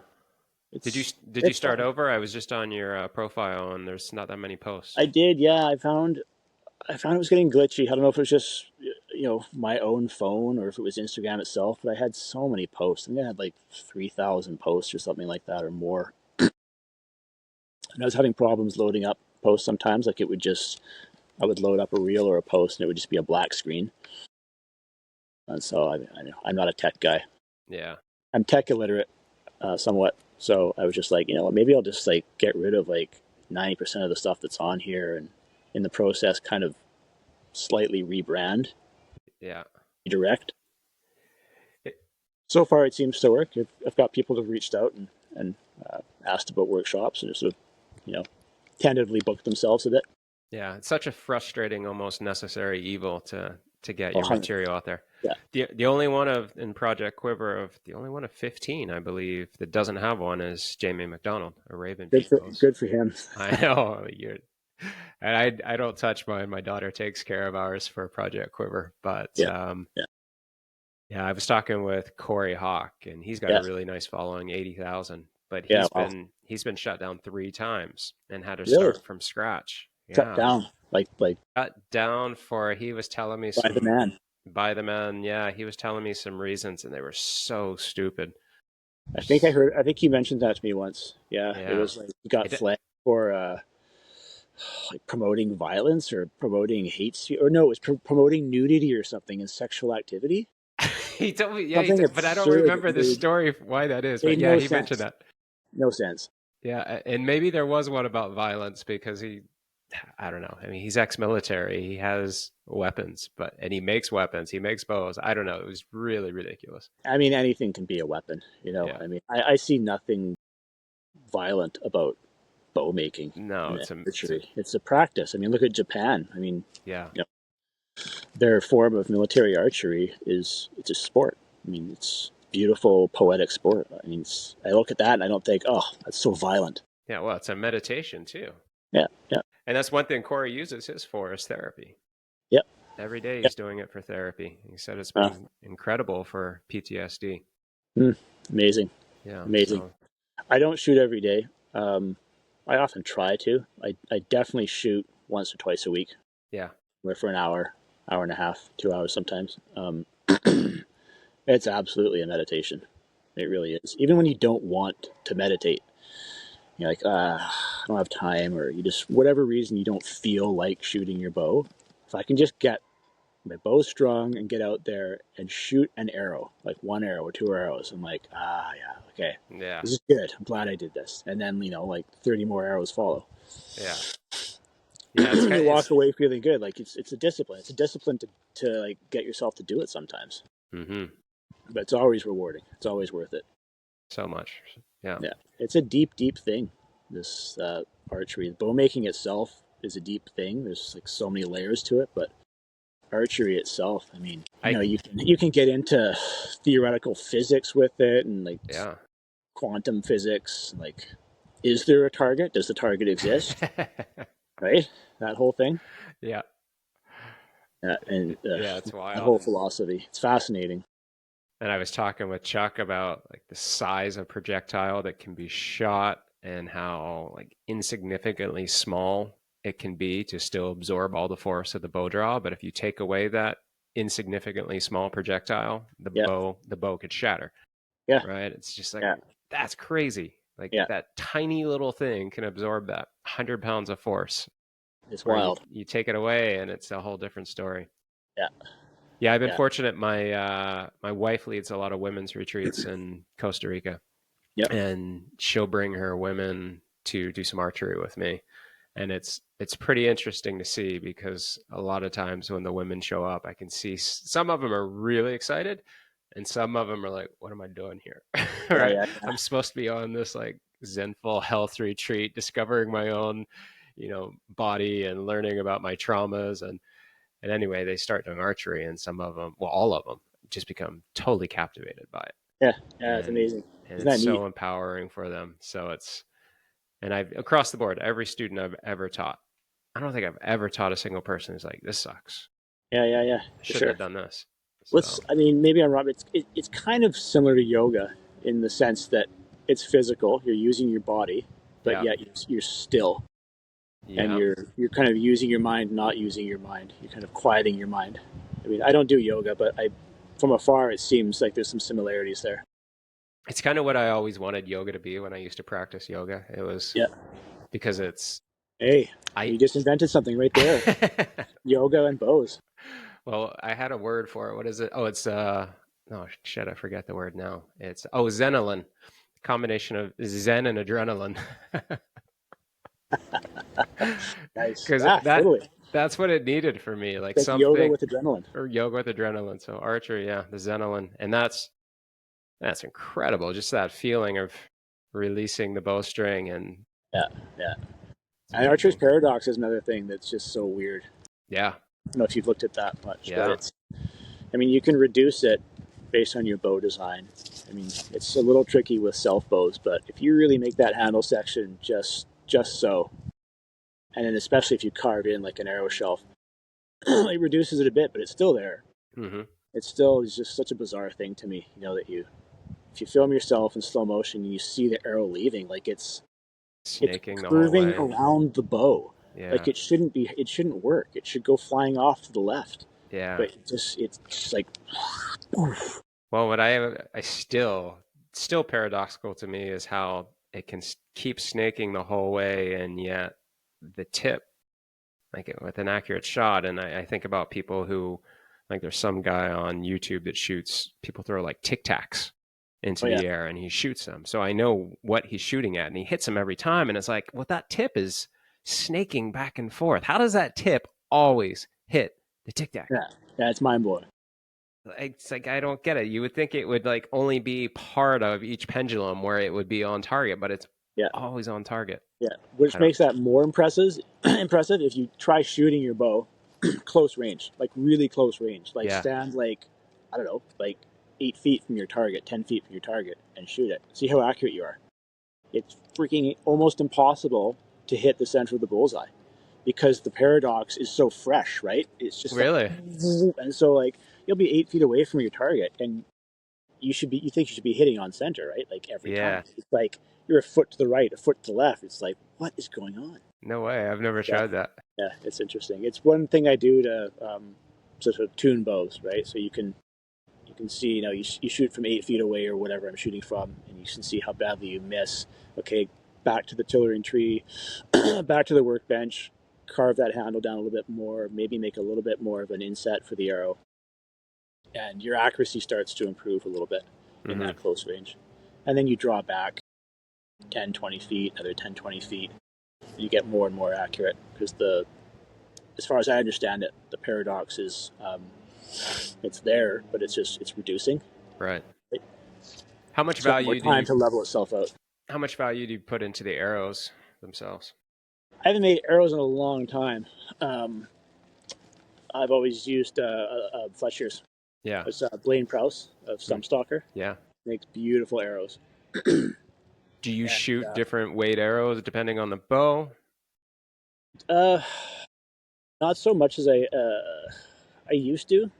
Speaker 1: Did you
Speaker 2: it's
Speaker 1: did you
Speaker 2: it's
Speaker 1: start
Speaker 2: fine.
Speaker 1: over? I was just on your profile and there's not that many posts.
Speaker 2: I did, yeah. I found it was getting glitchy. I don't know if it was just my own phone or if it was Instagram itself, but I had so many posts. I think I had like 3,000 posts or something like that or more, and I was having problems loading up posts sometimes. Like I would load up a reel or a post and it would just be a black screen. And so I'm not a tech guy.
Speaker 1: Yeah.
Speaker 2: I'm tech illiterate, somewhat. So I was just like, maybe I'll just like get rid of like 90% of the stuff that's on here, and in the process, kind of slightly rebrand,
Speaker 1: Yeah.
Speaker 2: redirect.
Speaker 1: It-
Speaker 2: So far, it seems to work. I've got people who've reached out and asked about workshops and just sort of, you know, tentatively booked themselves a bit.
Speaker 1: yeah. It's such a frustrating, almost necessary evil to get your
Speaker 2: 100.
Speaker 1: material out there.
Speaker 2: Yeah.
Speaker 1: The only one of in Project Quiver of the only one of 15, I believe, that doesn't have one is Jamie McDonald, a Raven
Speaker 2: Good
Speaker 1: Peak
Speaker 2: for
Speaker 1: Bows.
Speaker 2: good for him.
Speaker 1: I know you're, and I don't touch mine. My daughter takes care of ours for Project Quiver, but
Speaker 2: Yeah. Yeah.
Speaker 1: yeah, I was talking with Corey Hawk, and he's got a
Speaker 2: Yeah.
Speaker 1: really nice following, 80,000. But
Speaker 2: Yeah. Wow.
Speaker 1: he's been shut down 3 times and had to
Speaker 2: Really
Speaker 1: start from scratch.
Speaker 2: shut
Speaker 1: Yeah,
Speaker 2: down like
Speaker 1: shut down for he was telling me
Speaker 2: by the
Speaker 1: some
Speaker 2: man.
Speaker 1: by the man. Yeah, he was telling me some reasons, and they were so stupid.
Speaker 2: I think he mentioned that to me once. Yeah, it
Speaker 1: Yeah,
Speaker 2: was like he got
Speaker 1: it,
Speaker 2: flagged for like promoting violence or promoting hate speech, or no, it was promoting nudity or something and sexual activity.
Speaker 1: he told me. Yeah,
Speaker 2: Something
Speaker 1: but I don't
Speaker 2: absurd
Speaker 1: remember
Speaker 2: that
Speaker 1: the story of why that is. But
Speaker 2: made
Speaker 1: yeah,
Speaker 2: no
Speaker 1: he mentioned
Speaker 2: sense.
Speaker 1: that.
Speaker 2: No sense.
Speaker 1: Yeah, and maybe there was one about violence because I don't know. I mean, he's ex-military. He has weapons, and he makes weapons. He makes bows. I don't know. It was really ridiculous.
Speaker 2: I mean, anything can be a weapon. You know,
Speaker 1: Yeah.
Speaker 2: I mean, I see nothing violent about bow making
Speaker 1: No,
Speaker 2: and
Speaker 1: it's a
Speaker 2: archery. It's a practice. I mean, look at Japan. I mean,
Speaker 1: yeah.
Speaker 2: you know, their form of military archery is it's a sport. I mean, it's beautiful, poetic sport. I mean, I look at that and I don't think, oh, that's so violent.
Speaker 1: Yeah, well, it's a meditation too.
Speaker 2: Yeah, yeah,
Speaker 1: And that's one thing Corey uses his for is therapy.
Speaker 2: yeah,
Speaker 1: Every day
Speaker 2: yeah.
Speaker 1: he's doing it for therapy. He said it's
Speaker 2: Uh,
Speaker 1: been incredible for PTSD.
Speaker 2: amazing,
Speaker 1: Yeah,
Speaker 2: amazing.
Speaker 1: so
Speaker 2: I don't shoot every day. Um, I often try to. I definitely shoot once or twice a week,
Speaker 1: yeah.
Speaker 2: where for an hour, hour and a half, 2 hours sometimes. It's absolutely a meditation. It really is. Even when you don't want to meditate, you're like, I don't have time, or you just, whatever reason, you don't feel like shooting your bow. If I can just get my bow strong and get out there and shoot an arrow, like one arrow or two arrows, I'm like, yeah, okay,
Speaker 1: Yeah.
Speaker 2: this is good. I'm glad I did this. And then, like 30 more arrows follow.
Speaker 1: Yeah. Yeah, it's kind
Speaker 2: You
Speaker 1: of,
Speaker 2: walk
Speaker 1: it's
Speaker 2: away feeling good. Like it's a discipline. It's a discipline to like get yourself to do it sometimes.
Speaker 1: mhm,
Speaker 2: But it's always rewarding. It's always worth it.
Speaker 1: so much. Yeah.
Speaker 2: Yeah, it's a deep, deep thing. This archery, bow making itself is a deep thing. There's like so many layers to it, but archery itself, I mean,
Speaker 1: I
Speaker 2: you can get into theoretical physics with it and like
Speaker 1: yeah.
Speaker 2: quantum physics. Like, is there a target? Does the target exist? Right, that whole thing.
Speaker 1: Yeah.
Speaker 2: And
Speaker 1: Yeah, it's
Speaker 2: that
Speaker 1: wild.
Speaker 2: whole philosophy. It's fascinating.
Speaker 1: And I was talking with Chuck about like the size of projectile that can be shot and how like insignificantly small it can be to still absorb all the force of the bow draw. But if you take away that insignificantly small projectile,
Speaker 2: Yeah,
Speaker 1: the bow could shatter.
Speaker 2: yeah,
Speaker 1: Right? It's just like
Speaker 2: yeah,
Speaker 1: that's crazy. Like
Speaker 2: yeah.
Speaker 1: that tiny little thing can absorb that 100 pounds of force.
Speaker 2: It's
Speaker 1: Where
Speaker 2: wild.
Speaker 1: you take it away and it's a whole different story.
Speaker 2: Yeah,
Speaker 1: Yeah, I've been
Speaker 2: yeah,
Speaker 1: fortunate. My wife leads a lot of women's retreats in Costa Rica,
Speaker 2: yep,
Speaker 1: and she'll bring her women to do some archery with me, and it's pretty interesting to see because a lot of times when the women show up, I can see some of them are really excited, and some of them are like, "What am I doing here?"
Speaker 2: yeah,
Speaker 1: Right?
Speaker 2: yeah,
Speaker 1: I'm supposed to be on this like Zenful health retreat, discovering my own, body and learning about my traumas and anyway, they start doing archery, and some of them, well, all of them, just become totally captivated by it,
Speaker 2: yeah, yeah. It's
Speaker 1: and
Speaker 2: amazing.
Speaker 1: and
Speaker 2: Isn't
Speaker 1: it's
Speaker 2: that neat?
Speaker 1: so empowering for them. So and I've across the board, every student I've ever taught, I don't think I've ever taught a single person who's like, "This sucks.
Speaker 2: Yeah, yeah, yeah,
Speaker 1: I
Speaker 2: for
Speaker 1: shouldn't
Speaker 2: sure.
Speaker 1: have done this."
Speaker 2: Let's.
Speaker 1: So
Speaker 2: I mean, maybe I'm wrong. It's kind of similar to yoga in the sense that it's physical. You're using your body, but
Speaker 1: yeah,
Speaker 2: yet you're still, and
Speaker 1: yeah.
Speaker 2: you're kind of using your mind, not using your mind. You're kind of quieting your mind. I mean, I don't do yoga, but from afar, it seems like there's some similarities there.
Speaker 1: It's kind of what I always wanted yoga to be when I used to practice yoga. It was
Speaker 2: Yeah.
Speaker 1: because it's
Speaker 2: Hey,
Speaker 1: I.
Speaker 2: you just invented something right there. Yoga and bows.
Speaker 1: Well, I had a word for it. What is it? Oh, it's oh shit, I forget the word now. It's zenolin. Combination of zen and adrenaline.
Speaker 2: Nice.
Speaker 1: Because
Speaker 2: Yeah, totally.
Speaker 1: that's what it needed for me, like
Speaker 2: Like yoga
Speaker 1: something
Speaker 2: with adrenaline.
Speaker 1: or yoga with adrenaline. So archery, yeah, the Zenolin, and that's incredible. Just that feeling of releasing the bowstring, and
Speaker 2: Yeah, yeah.
Speaker 1: it's
Speaker 2: And Archer's
Speaker 1: amazing.
Speaker 2: paradox is another thing that's just so weird.
Speaker 1: Yeah,
Speaker 2: I don't know if you've looked at that much, but
Speaker 1: yeah,
Speaker 2: it's, I mean, you can reduce it based on your bow design. I mean, it's a little tricky with self bows, but if you really make that handle section just so, and then especially if you carve in like an arrow shelf, it reduces it a bit, but it's still there.
Speaker 1: hmm
Speaker 2: It's still is just such a bizarre thing to me, you know, that you if you film yourself in slow motion and you see the arrow leaving, like it's
Speaker 1: snaking the whole
Speaker 2: curving
Speaker 1: way.
Speaker 2: around the bow. Like
Speaker 1: Yeah,
Speaker 2: it shouldn't work. It should go flying off to the left.
Speaker 1: yeah.
Speaker 2: But it's just like oof.
Speaker 1: Well, what I still paradoxical to me is how it can keep snaking the whole way, and yet the tip, like with an accurate shot. And I think about people who, like, there's some guy on YouTube that shoots people throw like Tic Tacs into
Speaker 2: Oh yeah.
Speaker 1: the air, and he shoots them. So I know what he's shooting at, and he hits them every time. And it's like, well, that tip is snaking back and forth. How does that tip always hit the Tic Tac?
Speaker 2: Yeah. Yeah, it's mind blowing.
Speaker 1: It's like I don't get it. You would think it would like only be part of each pendulum where it would be on target, but it's
Speaker 2: Yeah.
Speaker 1: always on target.
Speaker 2: Yeah.
Speaker 1: I
Speaker 2: Which
Speaker 1: don't.
Speaker 2: makes that more impressive if you try shooting your bow close range, like really close range. Like
Speaker 1: Yeah,
Speaker 2: stand like I don't know, like 8 feet from your target, 10 feet from your target, and shoot it. See how accurate you are. It's freaking almost impossible to hit the center of the bullseye because the paradox is so fresh, right? It's just like,
Speaker 1: really.
Speaker 2: and so like you'll be 8 feet away from your target, and you think you should be hitting on center, right? Like every time.
Speaker 1: Yeah.
Speaker 2: It's like you're a foot to the right, a foot to the left. It's like, what is going on?
Speaker 1: No way. I've never
Speaker 2: Yeah,
Speaker 1: tried that.
Speaker 2: yeah, it's interesting. It's one thing I do to sort of tune bows, right? So you can see, you know, you shoot from 8 feet away or whatever I'm shooting from, and you can see how badly you miss. Okay, back to the tillering tree, back to the workbench, carve that handle down a little bit more, maybe make a little bit more of an inset for the arrow, and your accuracy starts to improve a little bit in
Speaker 1: hmm
Speaker 2: that close range. And then you draw back 10, 20 feet, another 10, 20 feet, and you get more and more accurate because as far as I understand it, the paradox is it's there, but it's reducing.
Speaker 1: Right. How much
Speaker 2: It's got more
Speaker 1: value do
Speaker 2: time
Speaker 1: you
Speaker 2: to level itself out.
Speaker 1: how much value do you put into the arrows themselves?
Speaker 2: I haven't made arrows in a long time. Um, I've always used Fletcher's.
Speaker 1: Yeah.
Speaker 2: It's Blaine Prowse of
Speaker 1: Mm,
Speaker 2: Stumpstalker.
Speaker 1: yeah.
Speaker 2: Makes beautiful arrows.
Speaker 1: Do you
Speaker 2: And
Speaker 1: shoot different weight arrows depending on the bow?
Speaker 2: uh, not so much as I used to.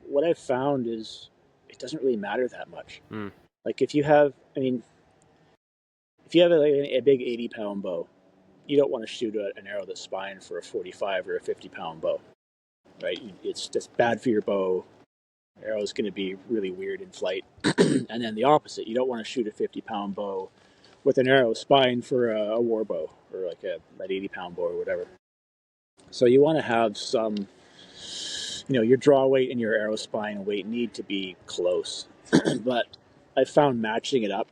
Speaker 2: What I've found is it doesn't really matter that much.
Speaker 1: Mm,
Speaker 2: Like if you have, I mean, if you have like a big 80-pound bow, you don't want to shoot an arrow that's spined for a 45 or a 50-pound bow, right? It's just bad for your bow. Arrow is going to be really weird in flight. And then the opposite, you don't want to shoot a 50-pound bow with an arrow spined for a war bow or like an 80-pound bow or whatever. So you want to have some, you know, your draw weight and your arrow spine weight need to be close. But I found matching it up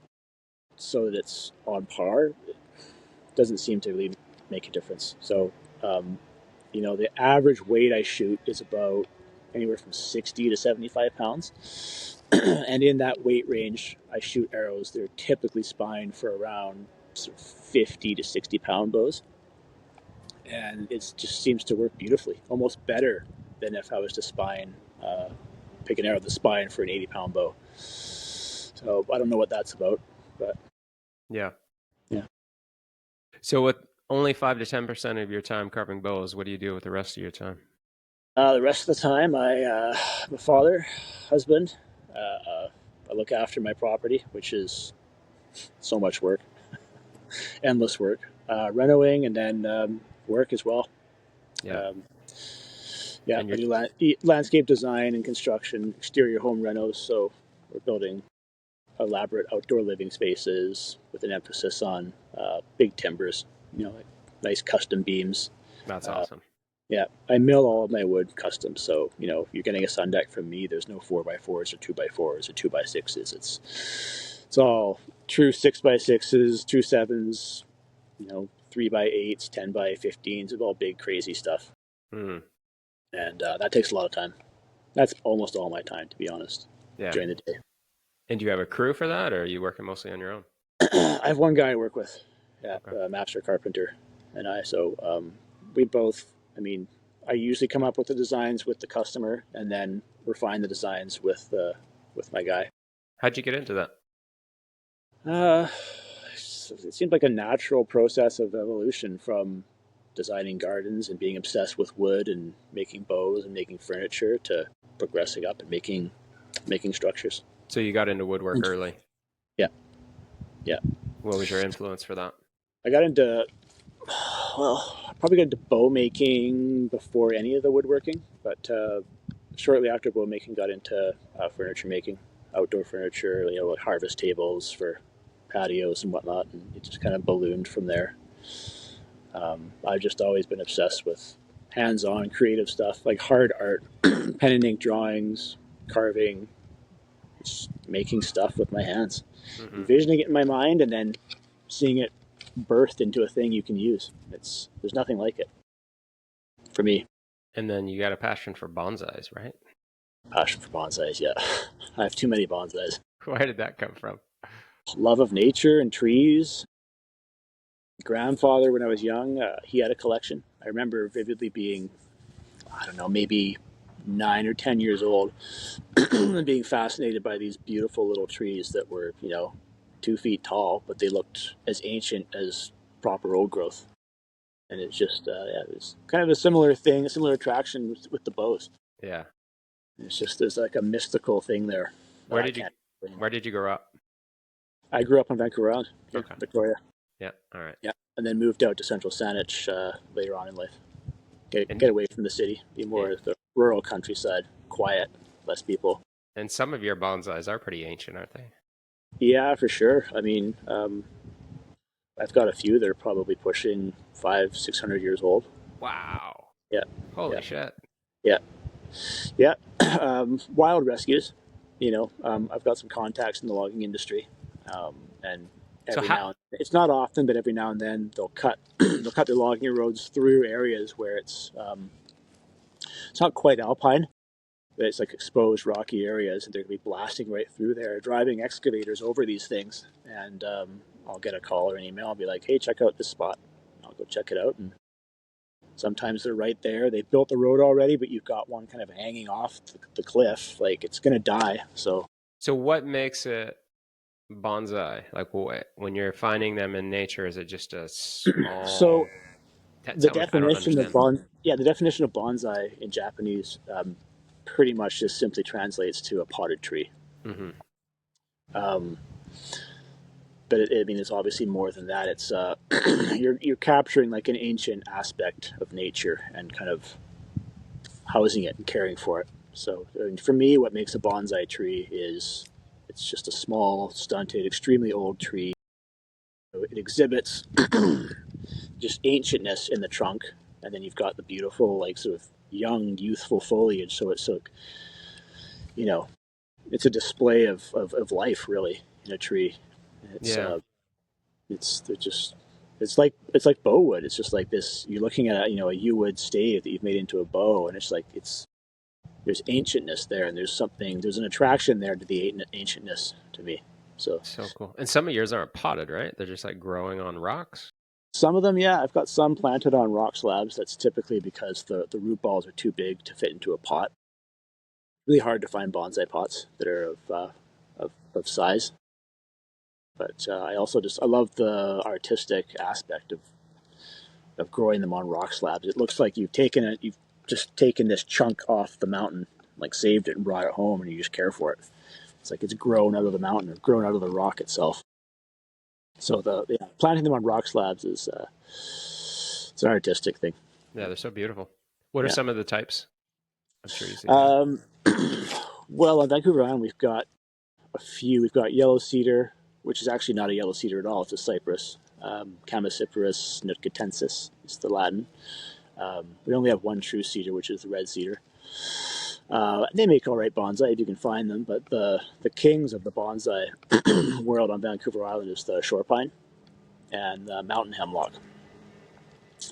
Speaker 2: so that it's on par doesn't seem to really make a difference. So, um, you know, the average weight I shoot is about anywhere from 60 to 75 pounds. And in that weight range, I shoot arrows. They're typically spined for around sort of 50 to 60-pound bows. And it just seems to work beautifully, almost better than if I was to pick an arrow to spine for an 80-pound bow. So I don't know what that's about, but
Speaker 1: yeah.
Speaker 2: yeah.
Speaker 1: So with only 5 to 10% of your time carving bows, what do you do with the rest of your time?
Speaker 2: The rest of the time, I'm a father, husband. I look after my property, which is so much work, endless work. Renovating and then work as well.
Speaker 1: Yeah.
Speaker 2: Um, yeah,
Speaker 1: And
Speaker 2: I
Speaker 1: you're
Speaker 2: do landscape design and construction, exterior home renos. So we're building elaborate outdoor living spaces with an emphasis on big timbers, you know, like nice custom beams.
Speaker 1: That's
Speaker 2: Uh,
Speaker 1: awesome.
Speaker 2: yeah, I mill all of my wood custom. So, you know, if you're getting a sun deck from me, there's no 4x4s or 2x4s or 2x6s. It's all true 6x6s, true sevens, you know, 3x8s, 10x15s, it's all big, crazy stuff.
Speaker 1: Hmm.
Speaker 2: And that takes a lot of time. That's almost all my time, to be honest,
Speaker 1: Yeah.
Speaker 2: during the day.
Speaker 1: And do you have a crew for that, or are you working mostly on your own?
Speaker 2: I have one guy I work with, yeah,
Speaker 1: Okay.
Speaker 2: master carpenter, and I. So we both. I mean, I usually come up with the designs with the customer, and then refine the designs with my guy.
Speaker 1: How'd you get into that?
Speaker 2: Uh, it seemed like a natural process of evolution from designing gardens and being obsessed with wood and making bows and making furniture to progressing up and making structures.
Speaker 1: So you got into woodwork
Speaker 2: And
Speaker 1: early.
Speaker 2: yeah, yeah.
Speaker 1: What was your influence for that?
Speaker 2: I got into I probably got into bow making before any of the woodworking, but shortly after bow making, got into furniture making, outdoor furniture, like harvest tables for patios and whatnot, and it just kind of ballooned from there. I've just always been obsessed with hands-on creative stuff, like hard art, pen and ink drawings, carving, just making stuff with my hands,
Speaker 1: Hmm.
Speaker 2: envisioning it in my mind, and then seeing it birthed into a thing you can use. There's nothing like it for me.
Speaker 1: And then you got a passion for bonsais, right?
Speaker 2: Passion for bonsais, yeah. I have too many bonsais.
Speaker 1: Where did that come from?
Speaker 2: Love of nature and trees. Grandfather, when I was young, he had a collection. I remember vividly being, I don't know, maybe 9 or 10 years old, and being fascinated by these beautiful little trees that were, 2 feet tall, but they looked as ancient as proper old growth. And it's just, yeah, it's kind of a similar thing, a similar attraction with the bows.
Speaker 1: Yeah.
Speaker 2: It's just there's like a mystical thing there that
Speaker 1: Where
Speaker 2: I
Speaker 1: did you
Speaker 2: can't explain.
Speaker 1: where did you grow up?
Speaker 2: I grew up on Vancouver Island, here,
Speaker 1: Okay.
Speaker 2: Victoria.
Speaker 1: Yeah. All right.
Speaker 2: Yeah, and then moved out to Central Saanich later on in life. Get
Speaker 1: And
Speaker 2: away from the city, be
Speaker 1: yeah.
Speaker 2: more the rural countryside, quiet, less people.
Speaker 1: And some of your bonsais are pretty ancient, aren't they?
Speaker 2: Yeah, for sure. I mean, I've got a few that are probably pushing 500-600 years old.
Speaker 1: Wow.
Speaker 2: Yeah,
Speaker 1: Holy
Speaker 2: yeah,
Speaker 1: shit.
Speaker 2: yeah, yeah. Wild rescues. I've got some contacts in the logging industry, and
Speaker 1: So
Speaker 2: every
Speaker 1: how
Speaker 2: now and it's not often, but every now and then they'll cut they'll cut their logging roads through areas where it's not quite alpine, but it's like exposed rocky areas, and they're going to be blasting right through there, driving excavators over these things, and I'll get a call or an email. I'll be like, "Hey, check out this spot." I'll go check it out, and sometimes they're right there. They've built the road already, but you've got one kind of hanging off the cliff. Like it's going to die. So
Speaker 1: so what makes it bonsai? Like when you're finding them in nature, is it just a
Speaker 2: so
Speaker 1: small
Speaker 2: the
Speaker 1: tell me, I don't
Speaker 2: definition of
Speaker 1: understand.
Speaker 2: the definition of bonsai in Japanese pretty much just simply translates to a potted tree.
Speaker 1: Hmm.
Speaker 2: Um, but I mean, it's obviously more than that. It's you're capturing like an ancient aspect of nature and kind of housing it and caring for it. So for me, what makes a bonsai tree is it's just a small, stunted, extremely old tree. It exhibits just ancientness in the trunk, and then you've got the beautiful, like sort of young, youthful foliage. So you know, it's a display of life, really, in a tree. It's
Speaker 1: Yeah.
Speaker 2: they're just it's like bow wood. It's just like this. You're looking at a yew wood stave that you've made into a bow, and it's like there's ancientness there, and there's an attraction there to the ancientness to me. So
Speaker 1: So cool. And some of yours aren't potted, right? They're just like growing on rocks.
Speaker 2: some of them, yeah, I've got some planted on rock slabs. That's typically because the root balls are too big to fit into a pot. Really hard to find bonsai pots that are of size. But I love the artistic aspect of growing them on rock slabs. It looks like you've just taken this chunk off the mountain, like saved it and brought it home, and you just care for it. It's like it's grown out of the mountain or grown out of the rock itself. So planting them on rock slabs is it's an artistic thing.
Speaker 1: Yeah, they're so beautiful. What are
Speaker 2: Yeah.
Speaker 1: some of the types of trees that you have?
Speaker 2: Um, well, on Vancouver Island, we've got a few. We've got yellow cedar, which is actually not a yellow cedar at all. It's a cypress. Chamaecyparis nootkitensis is the Latin. We only have one true cedar, which is the red cedar. They make all right bonsai if you can find them, but the kings of the bonsai world on Vancouver Island is the shore pine and the mountain hemlock.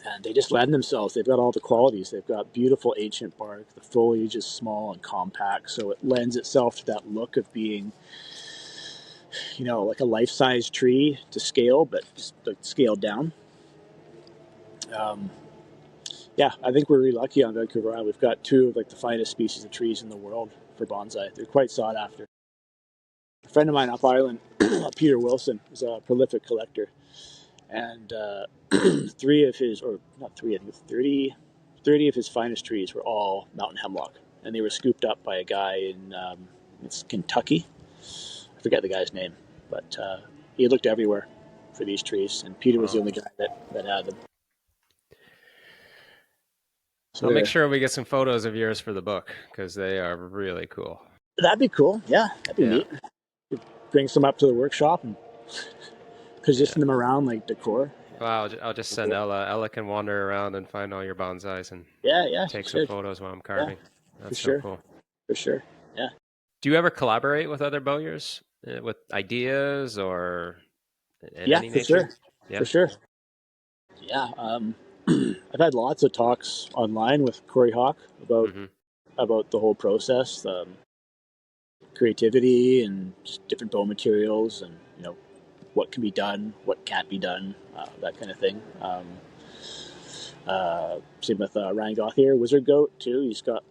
Speaker 2: and they just lend themselves. They've got all the qualities. They've got beautiful ancient bark. The foliage is small and compact, so it lends itself to that look of being, like a life-size tree to scale, but just like scaled down. Um, yeah, I think we're really lucky on Vancouver Island. We've got two of like the finest species of trees in the world for bonsai. They're quite sought after. A friend of mine up Ireland, Peter Wilson, is a prolific collector, and three of his, or not three, I think it's 30 of his finest trees were all mountain hemlock, and they were scooped up by a guy in it's Kentucky. I forget the guy's name, but he looked everywhere for these trees, and Peter was the
Speaker 1: Wow.
Speaker 2: only guy that had them. So
Speaker 1: I'll make sure we get some photos of yours for the book because they are really cool.
Speaker 2: that'd be cool. Yeah, that'd be
Speaker 1: Yeah.
Speaker 2: neat. Bring some up to the workshop and
Speaker 1: Yeah.
Speaker 2: position them around like decor.
Speaker 1: Well, I'll just send
Speaker 2: Cool.
Speaker 1: Ella. Ella can wander around and find all your bonsais and
Speaker 2: Yeah,
Speaker 1: take some
Speaker 2: should.
Speaker 1: photos while I'm
Speaker 2: Yeah,
Speaker 1: carving.
Speaker 2: for
Speaker 1: That's so
Speaker 2: sure,
Speaker 1: cool.
Speaker 2: for sure. Yeah,
Speaker 1: Do you ever collaborate with other bowyers with ideas or in
Speaker 2: yeah,
Speaker 1: any
Speaker 2: for sure,
Speaker 1: nature? Yeah.
Speaker 2: for sure. Yeah, I've had lots of talks online with Corey Hawk
Speaker 1: Hmm.
Speaker 2: about the whole process, creativity, and just different bow materials, and what can be done, what can't be done, that kind of thing. Same with Ryan Gauthier, Wizard Goat too. He's got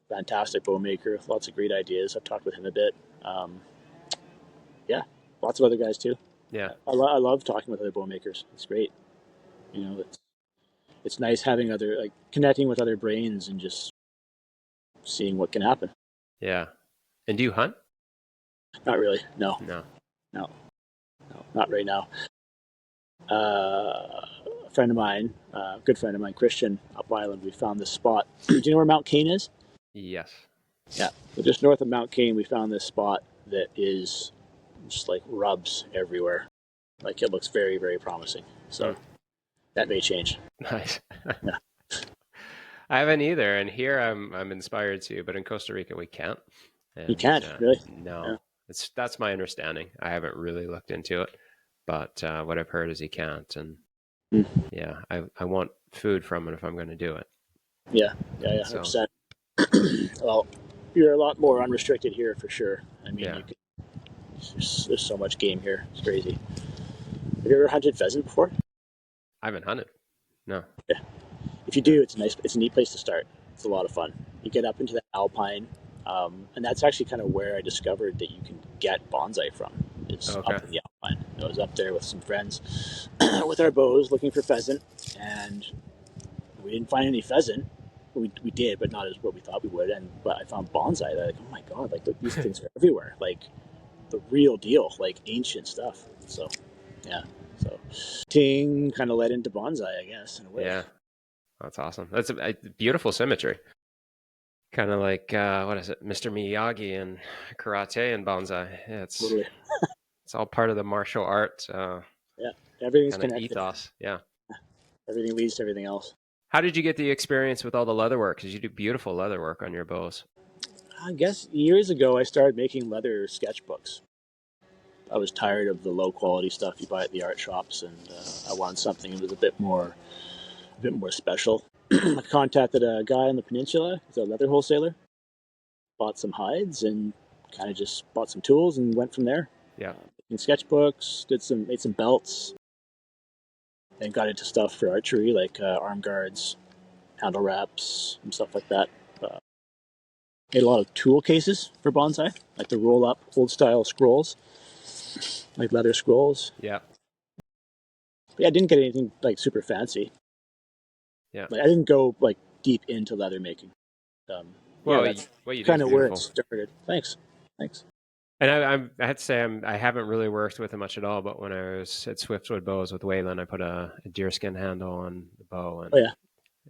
Speaker 2: fantastic bow maker, lots of great ideas. I've talked with him a bit. Um, yeah, lots of other guys too.
Speaker 1: Yeah.
Speaker 2: I love talking with other bow makers. It's great. It's nice having other like connecting with other brains and just seeing what can happen.
Speaker 1: Yeah. And do you hunt?
Speaker 2: Not really. No,
Speaker 1: No.
Speaker 2: no, no, not right now. A friend of mine, a good friend of mine, Christian, up island, we found this spot. Do you know where Mount Cain is?
Speaker 1: Yes.
Speaker 2: Yeah. So just north of Mount Cain, we found this spot that is just like rubs everywhere. Like it looks very, very promising.
Speaker 1: Hmm.
Speaker 2: So that may change.
Speaker 1: Nice.
Speaker 2: Yeah.
Speaker 1: I haven't either, and here I'm inspired to, but in Costa Rica we can't.
Speaker 2: You
Speaker 1: And
Speaker 2: can't really.
Speaker 1: no,
Speaker 2: Yeah.
Speaker 1: that's my understanding. I haven't really looked into it, but what I've heard is he can't, and
Speaker 2: Mm.
Speaker 1: yeah, I want food from it if I'm going to do it.
Speaker 2: Yeah. Yeah. 100%. Well, you're a lot more unrestricted here for sure. I mean,
Speaker 1: Yeah,
Speaker 2: you can. There's so much game here. It's crazy. Have you ever hunted pheasant before?
Speaker 1: I haven't hunted. No.
Speaker 2: Yeah. If you
Speaker 1: Yeah.
Speaker 2: do, it's a nice. It's a neat place to start. It's a lot of fun. You get up into the alpine, and that's actually kind of where I discovered that you can get bonsai from. Is
Speaker 1: Okay.
Speaker 2: up in the alpine. I was up there with some friends, with our bows looking for pheasant, and we didn't find any pheasant. We did, but not as what we thought we would. But I found bonsai. Like, oh my god! Like look, these things are everywhere. Like the real deal. Like ancient stuff. So yeah. So ting kind of led into bonsai, I guess, in a way.
Speaker 1: Yeah, that's awesome. That's a beautiful symmetry. Kind of like what is it, Mr. Miyagi and karate and bonsai. Yeah,
Speaker 2: Totally.
Speaker 1: it's all part of the martial art
Speaker 2: Yeah. Everything's
Speaker 1: kind of
Speaker 2: connected.
Speaker 1: ethos. Yeah.
Speaker 2: Everything leads to everything else.
Speaker 1: How did you get the experience with all the leather work? Because you do beautiful leather work on your bows.
Speaker 2: I guess years ago I started making leather sketchbooks. I was tired of the low quality stuff you buy at the art shops, and I wanted something that was a bit more special. I contacted a guy on the peninsula. He's a leather wholesaler. Bought some hides and kind of just bought some tools and went from there.
Speaker 1: Yeah.
Speaker 2: Making sketchbooks, made some belts, and got into stuff for archery like arm guards, handle wraps, and stuff like that. Uh, Made a lot of tool cases for bonsai, like the roll up old style scrolls, like leather scrolls.
Speaker 1: Yeah.
Speaker 2: But yeah, I didn't get anything like super fancy.
Speaker 1: Yeah.
Speaker 2: Like I didn't go like deep into leather making. Yeah,
Speaker 1: Well,
Speaker 2: that's
Speaker 1: what you do is
Speaker 2: kind of where it
Speaker 1: beautiful.
Speaker 2: started. Thanks.
Speaker 1: And I had to say I haven't really worked with it much at all. But when I was at Swiftwood Bows with Waylon, I put a deerskin handle on the bow,
Speaker 2: Oh
Speaker 1: and
Speaker 2: yeah,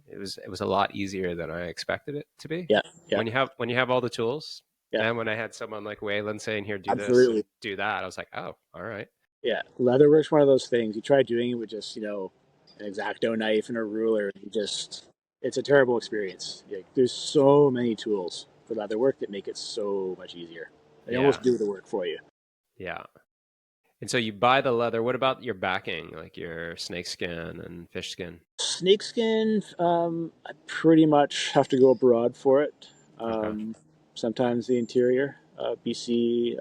Speaker 1: it was a lot easier than I expected it to be.
Speaker 2: yeah, yeah,
Speaker 1: When you have all the tools,
Speaker 2: yeah.
Speaker 1: and when I had someone like Waylon saying, "Here, do this
Speaker 2: Absolutely.
Speaker 1: and do that," I was like, "Oh, all right."
Speaker 2: Yeah, leatherwork's one of those things. You try doing it with just an X-Acto knife and a ruler, and it's a terrible experience. Like, there's so many tools for leatherwork that make it so much easier. They
Speaker 1: Yeah,
Speaker 2: almost do the work for you.
Speaker 1: yeah. And so you buy the leather. What about your backing, like your snake skin and fish skin?
Speaker 2: Snakeskin, I pretty much have to go abroad for it.
Speaker 1: Okay.
Speaker 2: Sometimes the interior, BC,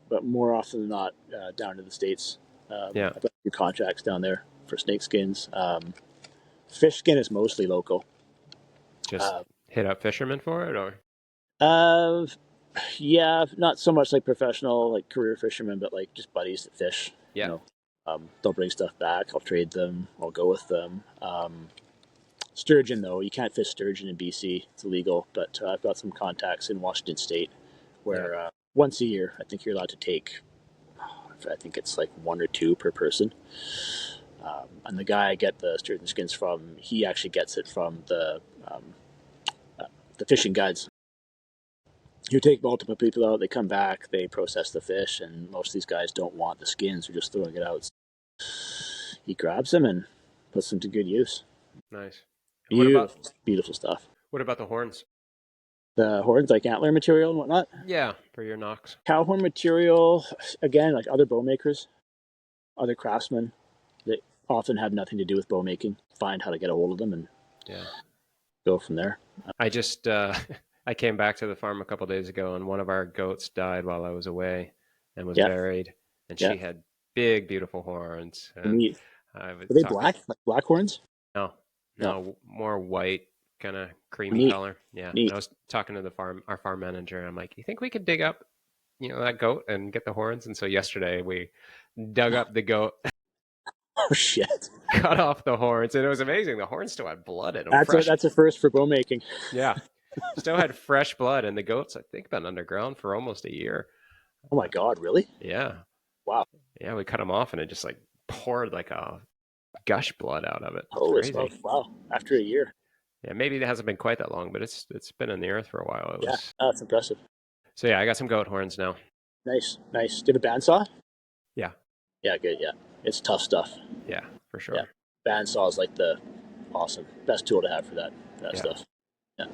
Speaker 2: but more often than not, down to the States.
Speaker 1: Yeah.
Speaker 2: I've got a few contracts down there for snakeskins. Fish skin is mostly local.
Speaker 1: Just
Speaker 2: Uh,
Speaker 1: hit up fishermen for it, or
Speaker 2: uh, yeah, not so much like professional, like career fishermen, but like just buddies that fish. You
Speaker 1: yeah.
Speaker 2: know, they'll bring stuff back. I'll trade them. I'll go with them. Sturgeon, though, you can't fish sturgeon in BC. It's illegal. But I've got some contacts in Washington State
Speaker 1: Yeah.
Speaker 2: where once a year, I think you're allowed to take, I think it's like one or two per person. And the guy I get the sturgeon skins from, he actually gets it from the fishing guides. You take multiple people out, they come back, they process the fish, and most of these guys don't want the skins, they're just throwing it out. He grabs them and puts them to good use.
Speaker 1: Nice. And
Speaker 2: Beautiful, beautiful stuff.
Speaker 1: what about the horns?
Speaker 2: The horns, like antler material and whatnot.
Speaker 1: Yeah, for your knocks.
Speaker 2: Cow horn material, again, like other bow makers, other craftsmen that often have nothing to do with bow making, find how to get a hold of them and
Speaker 1: Yeah.
Speaker 2: go from there.
Speaker 1: I just I came back to the farm a couple days ago, and one of our goats died while I was away, and was
Speaker 2: Yeah,
Speaker 1: buried, and
Speaker 2: yeah.
Speaker 1: she had big, beautiful horns, and
Speaker 2: Neat.
Speaker 1: I was
Speaker 2: Are they
Speaker 1: talking.
Speaker 2: black? Like black horns?
Speaker 1: No,
Speaker 2: No.
Speaker 1: no, more white, kind of creamy
Speaker 2: Neat.
Speaker 1: color. Yeah, and I
Speaker 2: Neat.
Speaker 1: was talking to our farm manager, and I'm like, "You think we could dig up, that goat and get the horns?" And so yesterday we dug up the goat,
Speaker 2: Oh shit.
Speaker 1: cut off the horns, and it was amazing. The horns still had blood in them,
Speaker 2: That's a
Speaker 1: fresh.
Speaker 2: that's a first for bow making.
Speaker 1: Yeah, still had fresh blood, and the goats I think been underground for almost a year.
Speaker 2: Oh my god, really?
Speaker 1: Yeah,
Speaker 2: Wow.
Speaker 1: yeah, we cut them off, and it just like poured like a gush blood out of it. It's
Speaker 2: Holy
Speaker 1: crazy.
Speaker 2: smokes. Wow. After a year.
Speaker 1: Yeah, maybe it hasn't been quite that long, but it's been in the earth for a while. It
Speaker 2: Yeah.
Speaker 1: was
Speaker 2: Oh, that's impressive.
Speaker 1: so yeah. I got some goat horns now.
Speaker 2: Nice. Nice. Do you have a bandsaw?
Speaker 1: Yeah,
Speaker 2: Yeah, good, yeah. It's tough stuff.
Speaker 1: yeah, for
Speaker 2: Yeah.
Speaker 1: sure.
Speaker 2: Bandsaw is like the awesome best tool to have for that
Speaker 1: Yeah,
Speaker 2: stuff. Yeah.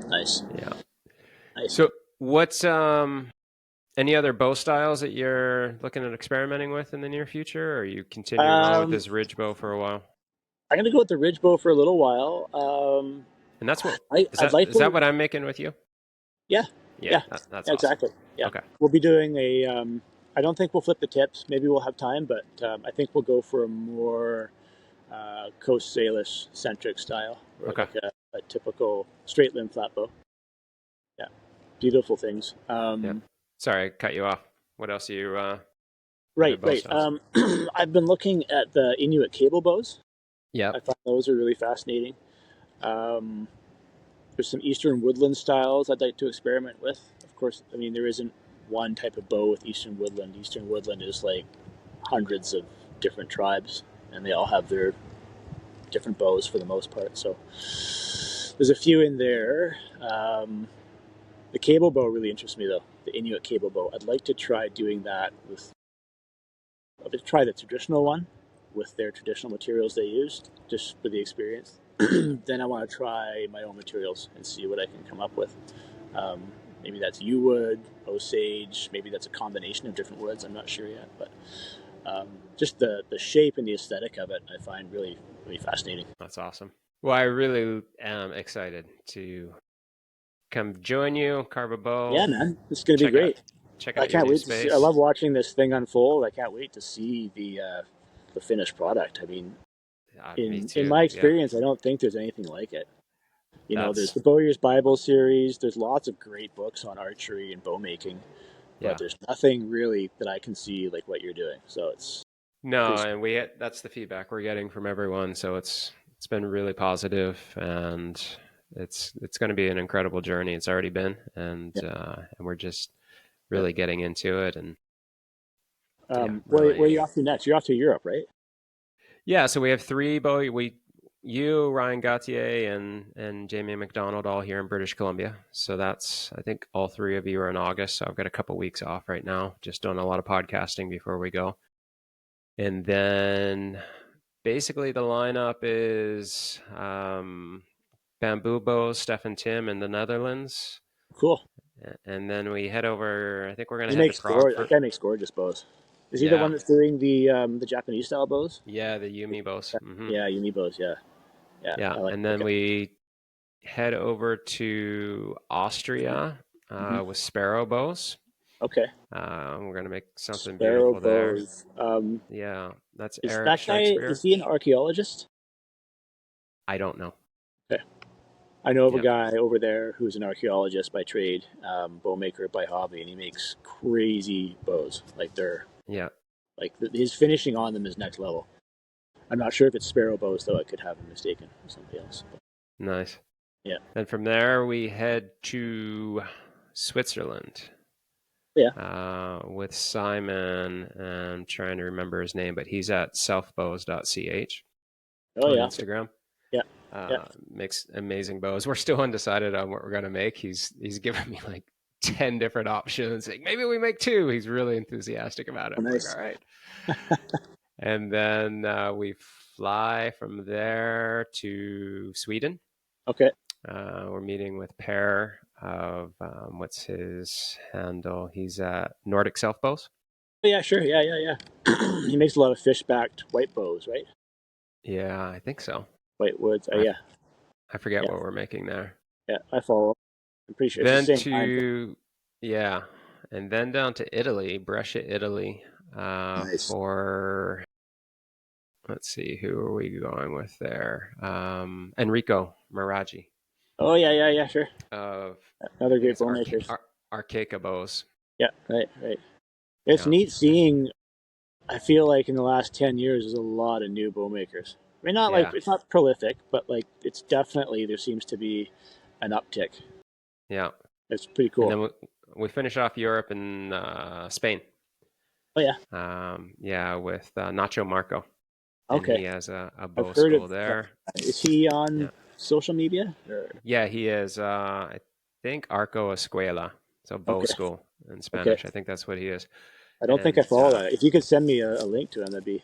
Speaker 2: Nice.
Speaker 1: yeah.
Speaker 2: Nice.
Speaker 1: So what's any other bow styles that you're looking at experimenting with in the near future? Or are you continuing on with
Speaker 2: Um
Speaker 1: this ridge bow for a while?
Speaker 2: I'm gonna go with the ridge bow for a little while.
Speaker 1: And that's what
Speaker 2: I'd like
Speaker 1: is that
Speaker 2: to.
Speaker 1: what I'm making with you?
Speaker 2: Yeah,
Speaker 1: Yeah,
Speaker 2: yeah,
Speaker 1: that's
Speaker 2: yeah,
Speaker 1: awesome.
Speaker 2: exactly. Yeah,
Speaker 1: Okay.
Speaker 2: we'll be doing a. I don't think we'll flip the tips. Maybe we'll have time, but I think we'll go for a more Coast Salish centric style, or
Speaker 1: Okay.
Speaker 2: like a typical straight limb flat bow. Yeah, beautiful things.
Speaker 1: Yeah. Sorry, I cut you off. What else are you other
Speaker 2: Right,
Speaker 1: bow
Speaker 2: right.
Speaker 1: styles?
Speaker 2: I've been looking at the Inuit cable bows. I
Speaker 1: Yep.
Speaker 2: find those are really fascinating. Um, there's some Eastern woodland styles I'd like to experiment with. Of course, I mean, there isn't one type of bow with Eastern woodland. Eastern woodland is like hundreds of different tribes, and they all have their different bows for the most part. So there's a few in there. The cable bow really interests me, though. The Inuit cable bow. I'd like to try doing that with. I'll try the traditional one with their traditional materials they used, just for the experience. Then I want to try my own materials and see what I can come up with. Um, Maybe that's yew wood, osage. Maybe that's a combination of different woods. I'm not sure yet, but just the shape and the aesthetic of it, I find really really fascinating.
Speaker 1: That's awesome. Well, I really am excited to come join you, carve a bow,
Speaker 2: Yeah, man, it's going to be
Speaker 1: check out
Speaker 2: great.
Speaker 1: check
Speaker 2: I
Speaker 1: out your
Speaker 2: can't
Speaker 1: new
Speaker 2: wait to see. I
Speaker 1: space.
Speaker 2: love watching this thing unfold. I can't wait to see the finished product. I mean,
Speaker 1: Me
Speaker 2: in
Speaker 1: too.
Speaker 2: my
Speaker 1: Yeah.
Speaker 2: experience, I don't think there's anything like it. There's
Speaker 1: That's
Speaker 2: the Bowyer's Bible series. There's lots of great books on archery and bow making, but
Speaker 1: yeah.
Speaker 2: there's nothing really that I can see like what you're doing. So it's
Speaker 1: No,
Speaker 2: pretty.
Speaker 1: and that's the feedback we're getting from everyone, so it's been really positive, and it's going to be an incredible journey. It's already been,
Speaker 2: Yeah.
Speaker 1: and we're just
Speaker 2: Yeah.
Speaker 1: really getting into it, and yeah,
Speaker 2: Where are you
Speaker 1: really.
Speaker 2: off to next? You're off to Europe, right?
Speaker 1: Yeah, so we have three bow. You, Ryan Gauthier, and Jamie McDonald, all here in British Columbia. So that's, I think all three of you are in August. So I've got a couple weeks off right now, just doing a lot of podcasting before we go. And then basically the lineup is Bamboo Bows, Steph and Tim in the Netherlands.
Speaker 2: Cool.
Speaker 1: And then we head over, I think we're going to
Speaker 2: He
Speaker 1: head to
Speaker 2: makes
Speaker 1: Prague
Speaker 2: gorgeous. That
Speaker 1: for,
Speaker 2: guy makes gorgeous bows. Is he the one
Speaker 1: Yeah.
Speaker 2: that's doing the Japanese style bows?
Speaker 1: Yeah, the Yumi bows.
Speaker 2: Yeah, Yumi bows. Yeah, yeah.
Speaker 1: Yeah,
Speaker 2: I like
Speaker 1: and
Speaker 2: the look
Speaker 1: then
Speaker 2: at.
Speaker 1: we head over to Austria
Speaker 2: Hmm.
Speaker 1: with sparrow bows.
Speaker 2: Okay,
Speaker 1: We're gonna make something
Speaker 2: sparrow
Speaker 1: beautiful there.
Speaker 2: bows.
Speaker 1: Yeah, that's
Speaker 2: Is
Speaker 1: Eric
Speaker 2: that guy? Is
Speaker 1: Shakespeare.
Speaker 2: he an archaeologist?
Speaker 1: I don't know.
Speaker 2: Okay. I know of a
Speaker 1: Yeah,
Speaker 2: guy over there who's an archaeologist by trade, bow maker by hobby, and he makes crazy bows. Like they're
Speaker 1: yeah,
Speaker 2: like his finishing on them is next level. I'm not sure if it's sparrow bows though. I could have him mistaken for somebody else. But
Speaker 1: nice.
Speaker 2: yeah,
Speaker 1: Then from there we head to Switzerland
Speaker 2: yeah.
Speaker 1: with Simon. I'm trying to remember his name, but he's at selfbows.ch
Speaker 2: Oh
Speaker 1: on
Speaker 2: yeah,
Speaker 1: Instagram.
Speaker 2: yeah, yeah.
Speaker 1: Makes amazing bows. We're still undecided on what we're gonna make. He's given me like 10 different options. Like maybe we make two. He's really enthusiastic about it.
Speaker 2: Oh,
Speaker 1: I'm like,
Speaker 2: nice.
Speaker 1: all right. And then we fly from there to Sweden.
Speaker 2: Okay.
Speaker 1: We're meeting with Per of what's his handle? He's at Nordic Self Bows.
Speaker 2: Oh, yeah, sure. Yeah, yeah, yeah. He makes a lot of fish-backed white bows, right?
Speaker 1: Yeah, I think so.
Speaker 2: White woods.
Speaker 1: I,
Speaker 2: Yeah,
Speaker 1: I forget
Speaker 2: yeah,
Speaker 1: what we're making there.
Speaker 2: yeah. I follow. I'm pretty sure it's the
Speaker 1: Then
Speaker 2: same kind.
Speaker 1: to, yeah, and then down to Italy, Brescia, Italy,
Speaker 2: Nice.
Speaker 1: for, let's see, who are we going with there? Enrico Maraggi
Speaker 2: Oh yeah, yeah, yeah. Sure.
Speaker 1: of,
Speaker 2: Another
Speaker 1: I think
Speaker 2: great
Speaker 1: it's
Speaker 2: bow makers.
Speaker 1: Archaica Bows.
Speaker 2: Yeah, right, right. It's
Speaker 1: Yeah,
Speaker 2: neat seeing. I feel like in the last 10 years, there's a lot of new bow makers. I mean, not like
Speaker 1: yeah,
Speaker 2: it's not prolific, but like it's definitely there seems to be an uptick.
Speaker 1: yeah.
Speaker 2: It's pretty
Speaker 1: And
Speaker 2: cool.
Speaker 1: then we finish off Europe in Spain.
Speaker 2: Oh yeah.
Speaker 1: Yeah, with Nacho Marco. And
Speaker 2: Okay.
Speaker 1: he has a
Speaker 2: I've
Speaker 1: bow
Speaker 2: heard of
Speaker 1: school
Speaker 2: that.
Speaker 1: there.
Speaker 2: Is he on
Speaker 1: Yeah.
Speaker 2: social media? Or...
Speaker 1: Yeah, he is. I think Arco Escuela, so bow
Speaker 2: Okay.
Speaker 1: school in
Speaker 2: Okay.
Speaker 1: Spanish. I think that's what he is.
Speaker 2: I don't think I
Speaker 1: And
Speaker 2: follow that. If you could send me a link to him, that'd be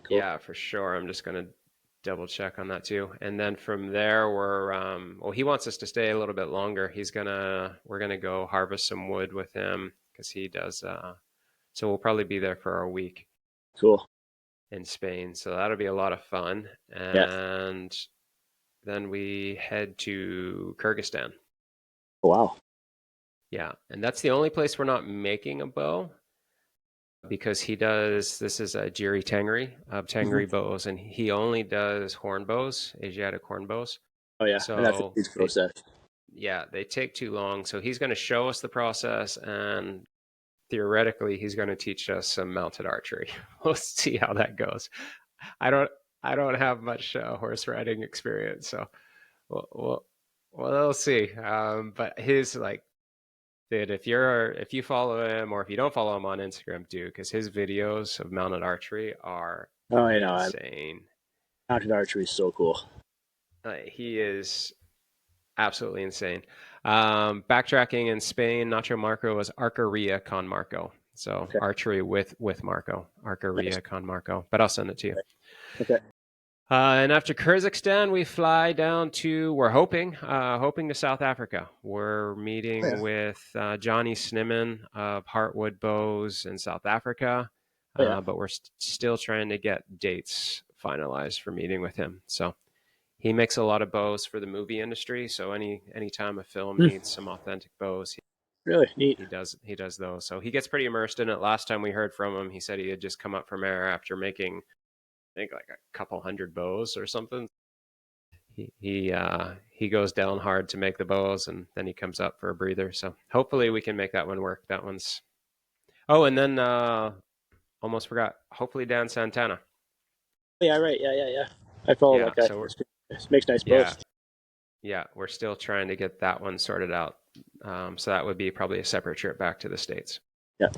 Speaker 2: cool.
Speaker 1: yeah, for sure. I'm just gonna double check on that too. And then from there, well, he wants us to stay a little bit longer. We're gonna go harvest some wood with him because he does. So we'll probably be there for a week
Speaker 2: Cool.
Speaker 1: in Spain. So that'll be a lot of fun.
Speaker 2: Yeah.
Speaker 1: And then we head to Kyrgyzstan.
Speaker 2: Oh, wow.
Speaker 1: Yeah, and that's the only place we're not making a bow because he does. This is a Jiri Tengri of
Speaker 2: Hmm.
Speaker 1: Tengri bows, and he only does horn bows, Asiatic horn bows.
Speaker 2: Oh yeah, and that's a
Speaker 1: So
Speaker 2: huge process.
Speaker 1: yeah, they take too long. So he's going to show us the process, and theoretically, he's going to teach us some mounted archery. We'll see how that goes. I don't, I don't have much horse riding experience, so we'll, we'll, we'll see. But his like dude, if you follow him or if you don't follow him on Instagram, do because his videos of mounted archery are
Speaker 2: Oh, I know.
Speaker 1: insane.
Speaker 2: Mounted archery is so cool.
Speaker 1: He is absolutely insane. Backtracking in Spain, Nacho Marco was Archeria con Marco. So
Speaker 2: Okay.
Speaker 1: archery with Marco,
Speaker 2: Nice.
Speaker 1: Archeria con Marco. But I'll send it to you.
Speaker 2: Okay.
Speaker 1: And after Kyrgyzstan, we fly down to, we're hoping to South Africa. We're
Speaker 2: Oh,
Speaker 1: meeting
Speaker 2: yeah.
Speaker 1: with Johnny Sniman of Heartwood Bows in South Africa,
Speaker 2: Oh, yeah.
Speaker 1: but we're still trying to get dates finalized for meeting with him. So he makes a lot of bows for the movie industry. So anytime a film
Speaker 2: Hmm.
Speaker 1: needs some authentic bows,
Speaker 2: Really neat.
Speaker 1: he does those. So he gets pretty immersed in it. Last time we heard from him, he said he had just come up from air after making I think like a couple hundred bows or something. He goes down hard to make the bows, and then he comes up for a breather. So hopefully we can make that one work. That one's and then almost forgot. Hopefully Dan Santana.
Speaker 2: Oh, yeah. Right. Yeah. Yeah. Yeah. I follow
Speaker 1: Yeah.
Speaker 2: that guy.
Speaker 1: So
Speaker 2: It makes nice
Speaker 1: yeah,
Speaker 2: bows.
Speaker 1: yeah, we're still trying to get that one sorted out. So that would be probably a separate trip back to the States.
Speaker 2: Yeah.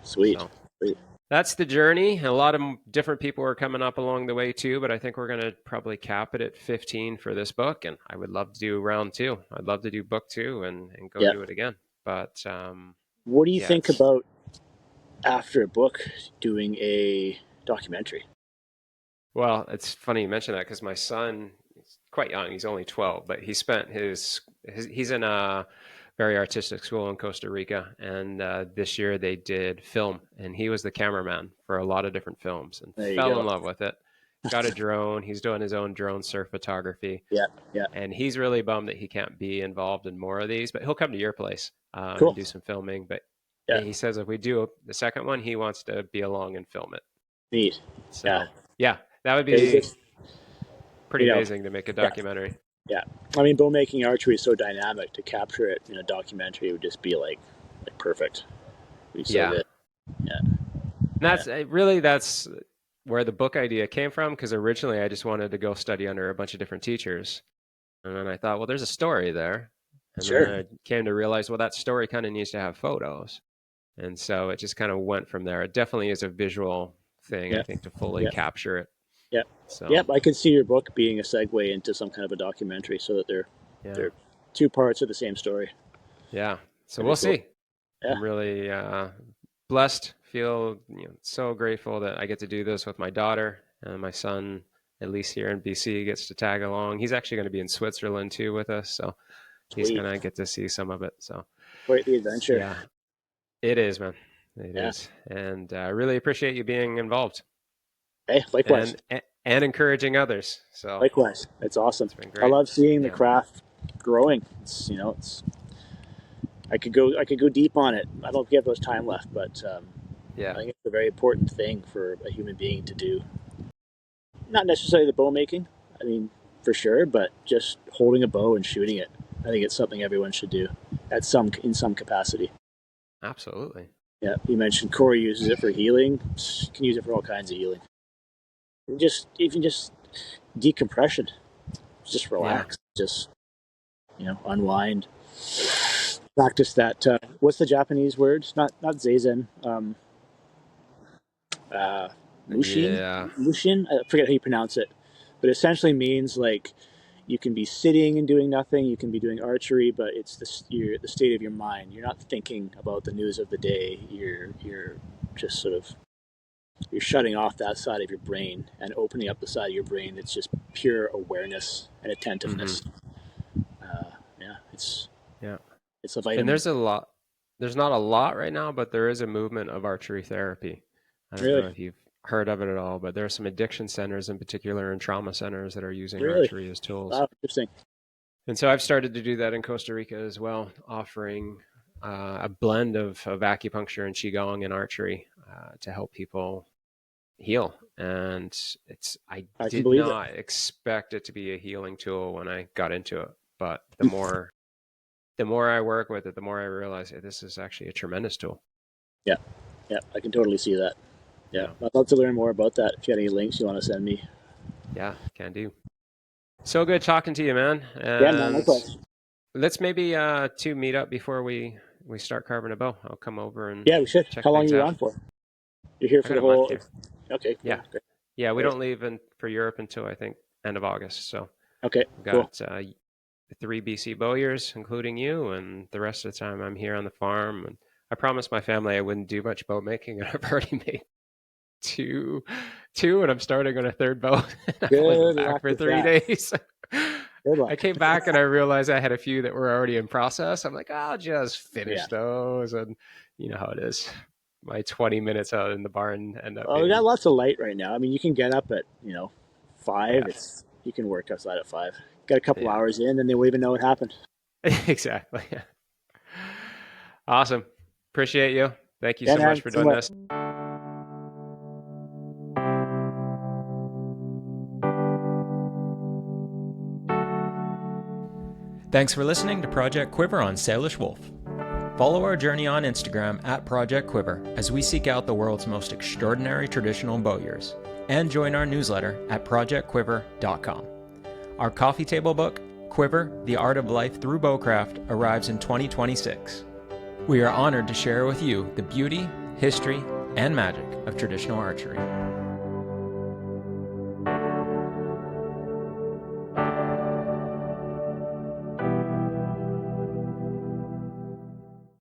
Speaker 2: Sweet.
Speaker 1: So
Speaker 2: Sweet.
Speaker 1: that's the journey. A lot of different people are coming up along the way too, but I think we're going to probably cap it at 15 for this book. And I would love to do round two. I'd love to do book two and go
Speaker 2: Yeah.
Speaker 1: do it again. But
Speaker 2: What do you
Speaker 1: yeah,
Speaker 2: think about after a book doing a documentary?
Speaker 1: it's funny you mention that because my son is quite young. He's only 12, but he spent he's in a very artistic school in Costa Rica, and this year they did film, and he was the cameraman for a lot of different films, and
Speaker 2: There you
Speaker 1: fell in
Speaker 2: go.
Speaker 1: love with it. Got a drone. He's doing his own drone surf photography,
Speaker 2: Yeah, yeah.
Speaker 1: and he's really bummed that he can't be involved in more of these. But he'll come to your place and
Speaker 2: Cool.
Speaker 1: do some filming. But
Speaker 2: Yeah,
Speaker 1: he says if we do the second one, he wants to be along and film it.
Speaker 2: neat. Yeah.
Speaker 1: So yeah, that would
Speaker 2: It's
Speaker 1: be
Speaker 2: just,
Speaker 1: pretty
Speaker 2: you know,
Speaker 1: amazing to make a
Speaker 2: yeah,
Speaker 1: documentary.
Speaker 2: yeah. I mean, bow making archery is so dynamic. To capture it in a documentary would just be like perfect. It'd be so
Speaker 1: Yeah,
Speaker 2: good. Yeah,
Speaker 1: and
Speaker 2: yeah.
Speaker 1: that's where the book idea came from. Because originally I just wanted to go study under a bunch of different teachers, and then I thought, well, there's a story there, and then
Speaker 2: Sure.
Speaker 1: I came to realize, well, that story kind of needs to have photos, and so it just kind of went from there. It definitely is a visual thing, I
Speaker 2: Yeah,
Speaker 1: think, to fully
Speaker 2: yeah,
Speaker 1: capture it.
Speaker 2: yeah.
Speaker 1: So
Speaker 2: Yep, I could see your book being a segue into some kind of a documentary, so that
Speaker 1: yeah,
Speaker 2: they're two parts of the same story.
Speaker 1: yeah. So
Speaker 2: That'd
Speaker 1: we'll
Speaker 2: be cool.
Speaker 1: see.
Speaker 2: Yeah,
Speaker 1: I'm really blessed. Feel so grateful that I get to do this with my daughter and my son. At least here in BC, gets to tag along. He's actually going to be in Switzerland too with us, so he's
Speaker 2: sweet.
Speaker 1: going to get to see some of it. So
Speaker 2: Quite the adventure.
Speaker 1: yeah, it is, man. It
Speaker 2: Yeah.
Speaker 1: is, and I really appreciate you being involved
Speaker 2: Hey, likewise.
Speaker 1: and encouraging others. So
Speaker 2: Likewise. It's awesome.
Speaker 1: it's been
Speaker 2: I
Speaker 1: great.
Speaker 2: love seeing the
Speaker 1: Yeah,
Speaker 2: craft growing. It's I could go deep on it. I don't think we have much time left, but I
Speaker 1: yeah,
Speaker 2: think it's a very important thing for a human being to do. Not necessarily the bow making. I mean, for sure, but just holding a bow and shooting it. I think it's something everyone should do in some capacity.
Speaker 1: absolutely.
Speaker 2: Yeah, you mentioned Corey uses it for healing. You can use it for all kinds of healing. Even just decompression. Just
Speaker 1: Yeah,
Speaker 2: relax. Just unwind. Practice that. What's the Japanese word? Not zazen. Uh, mushin.
Speaker 1: yeah.
Speaker 2: Mushin. I forget how you pronounce it, but it essentially means like you can be sitting and doing nothing. You can be doing archery, but it's the state of your mind. You're not thinking about the news of the day. You're just sort of you're shutting off that side of your brain and opening up the side of your brain that's just pure awareness and
Speaker 1: Hmm.
Speaker 2: attentiveness. Yeah,
Speaker 1: Yeah.
Speaker 2: it's a
Speaker 1: And
Speaker 2: vitamin.
Speaker 1: there's a lot. There's not a lot right now, but there is a movement of archery therapy. I don't know
Speaker 2: Really,
Speaker 1: if you've heard of it at all, but there are some addiction centers in particular and trauma centers that are using
Speaker 2: really.
Speaker 1: archery as tools.
Speaker 2: Wow, interesting.
Speaker 1: And so I've started to do that in Costa Rica as well, offering a blend of acupuncture and qigong and archery to help people heal. And I
Speaker 2: I can
Speaker 1: did
Speaker 2: believe it.
Speaker 1: not expect it to be a healing tool when I got into it, but the more I work with it, the more I realize, hey, this is actually a tremendous tool.
Speaker 2: Yeah, yeah, I can totally see that. Yeah,
Speaker 1: Yeah,
Speaker 2: I'd love to learn more about that. If you have any links you want to send me.
Speaker 1: yeah, can do. So good talking to you, man.
Speaker 2: Yeah, man,
Speaker 1: And
Speaker 2: likewise.
Speaker 1: let's maybe to meet up before we start carving a bow. I'll come over and
Speaker 2: Yeah, we should.
Speaker 1: check
Speaker 2: How long are
Speaker 1: things
Speaker 2: you
Speaker 1: out.
Speaker 2: on for? You're here
Speaker 1: I
Speaker 2: for
Speaker 1: got
Speaker 2: the
Speaker 1: a month
Speaker 2: whole.
Speaker 1: here.
Speaker 2: Okay,
Speaker 1: Yeah,
Speaker 2: cool. Great.
Speaker 1: yeah. We
Speaker 2: Great.
Speaker 1: don't leave for Europe until I think end of August. So
Speaker 2: Okay,
Speaker 1: we've
Speaker 2: cool.
Speaker 1: got three BC bowyers, including you, and the rest of the time I'm here on the farm. And I promised my family I wouldn't do much bow making, and I've already made two, two, and I'm starting on a third bow. I've only been
Speaker 2: Good
Speaker 1: back
Speaker 2: luck
Speaker 1: for
Speaker 2: with
Speaker 1: three
Speaker 2: that.
Speaker 1: days.
Speaker 2: Good
Speaker 1: I
Speaker 2: luck.
Speaker 1: came back and I realized I had a few that were already in process. I'm like, I'll just
Speaker 2: Yeah.
Speaker 1: finish those, and you know how it is. My 20 minutes out in the barn end up
Speaker 2: Well, we got
Speaker 1: being
Speaker 2: lots of light right now. I mean, you can get up at 5.
Speaker 1: yeah,
Speaker 2: It's you can work outside at 5. Get a couple
Speaker 1: yeah,
Speaker 2: hours in, and they won't even know what happened.
Speaker 1: exactly. Awesome. Appreciate you. Thank you
Speaker 2: Yeah,
Speaker 1: so much
Speaker 2: man.
Speaker 1: for
Speaker 2: So
Speaker 1: doing
Speaker 2: much.
Speaker 1: this. Thanks for listening to Project Quiver on Salish Wolf. Follow our journey on Instagram at Project Quiver as we seek out the world's most extraordinary traditional bowyers, and join our newsletter at projectquiver.com. Our coffee table book, Quiver, The Art of Life Through Bowcraft, arrives in 2026. We are honored to share with you the beauty, history, and magic of traditional archery.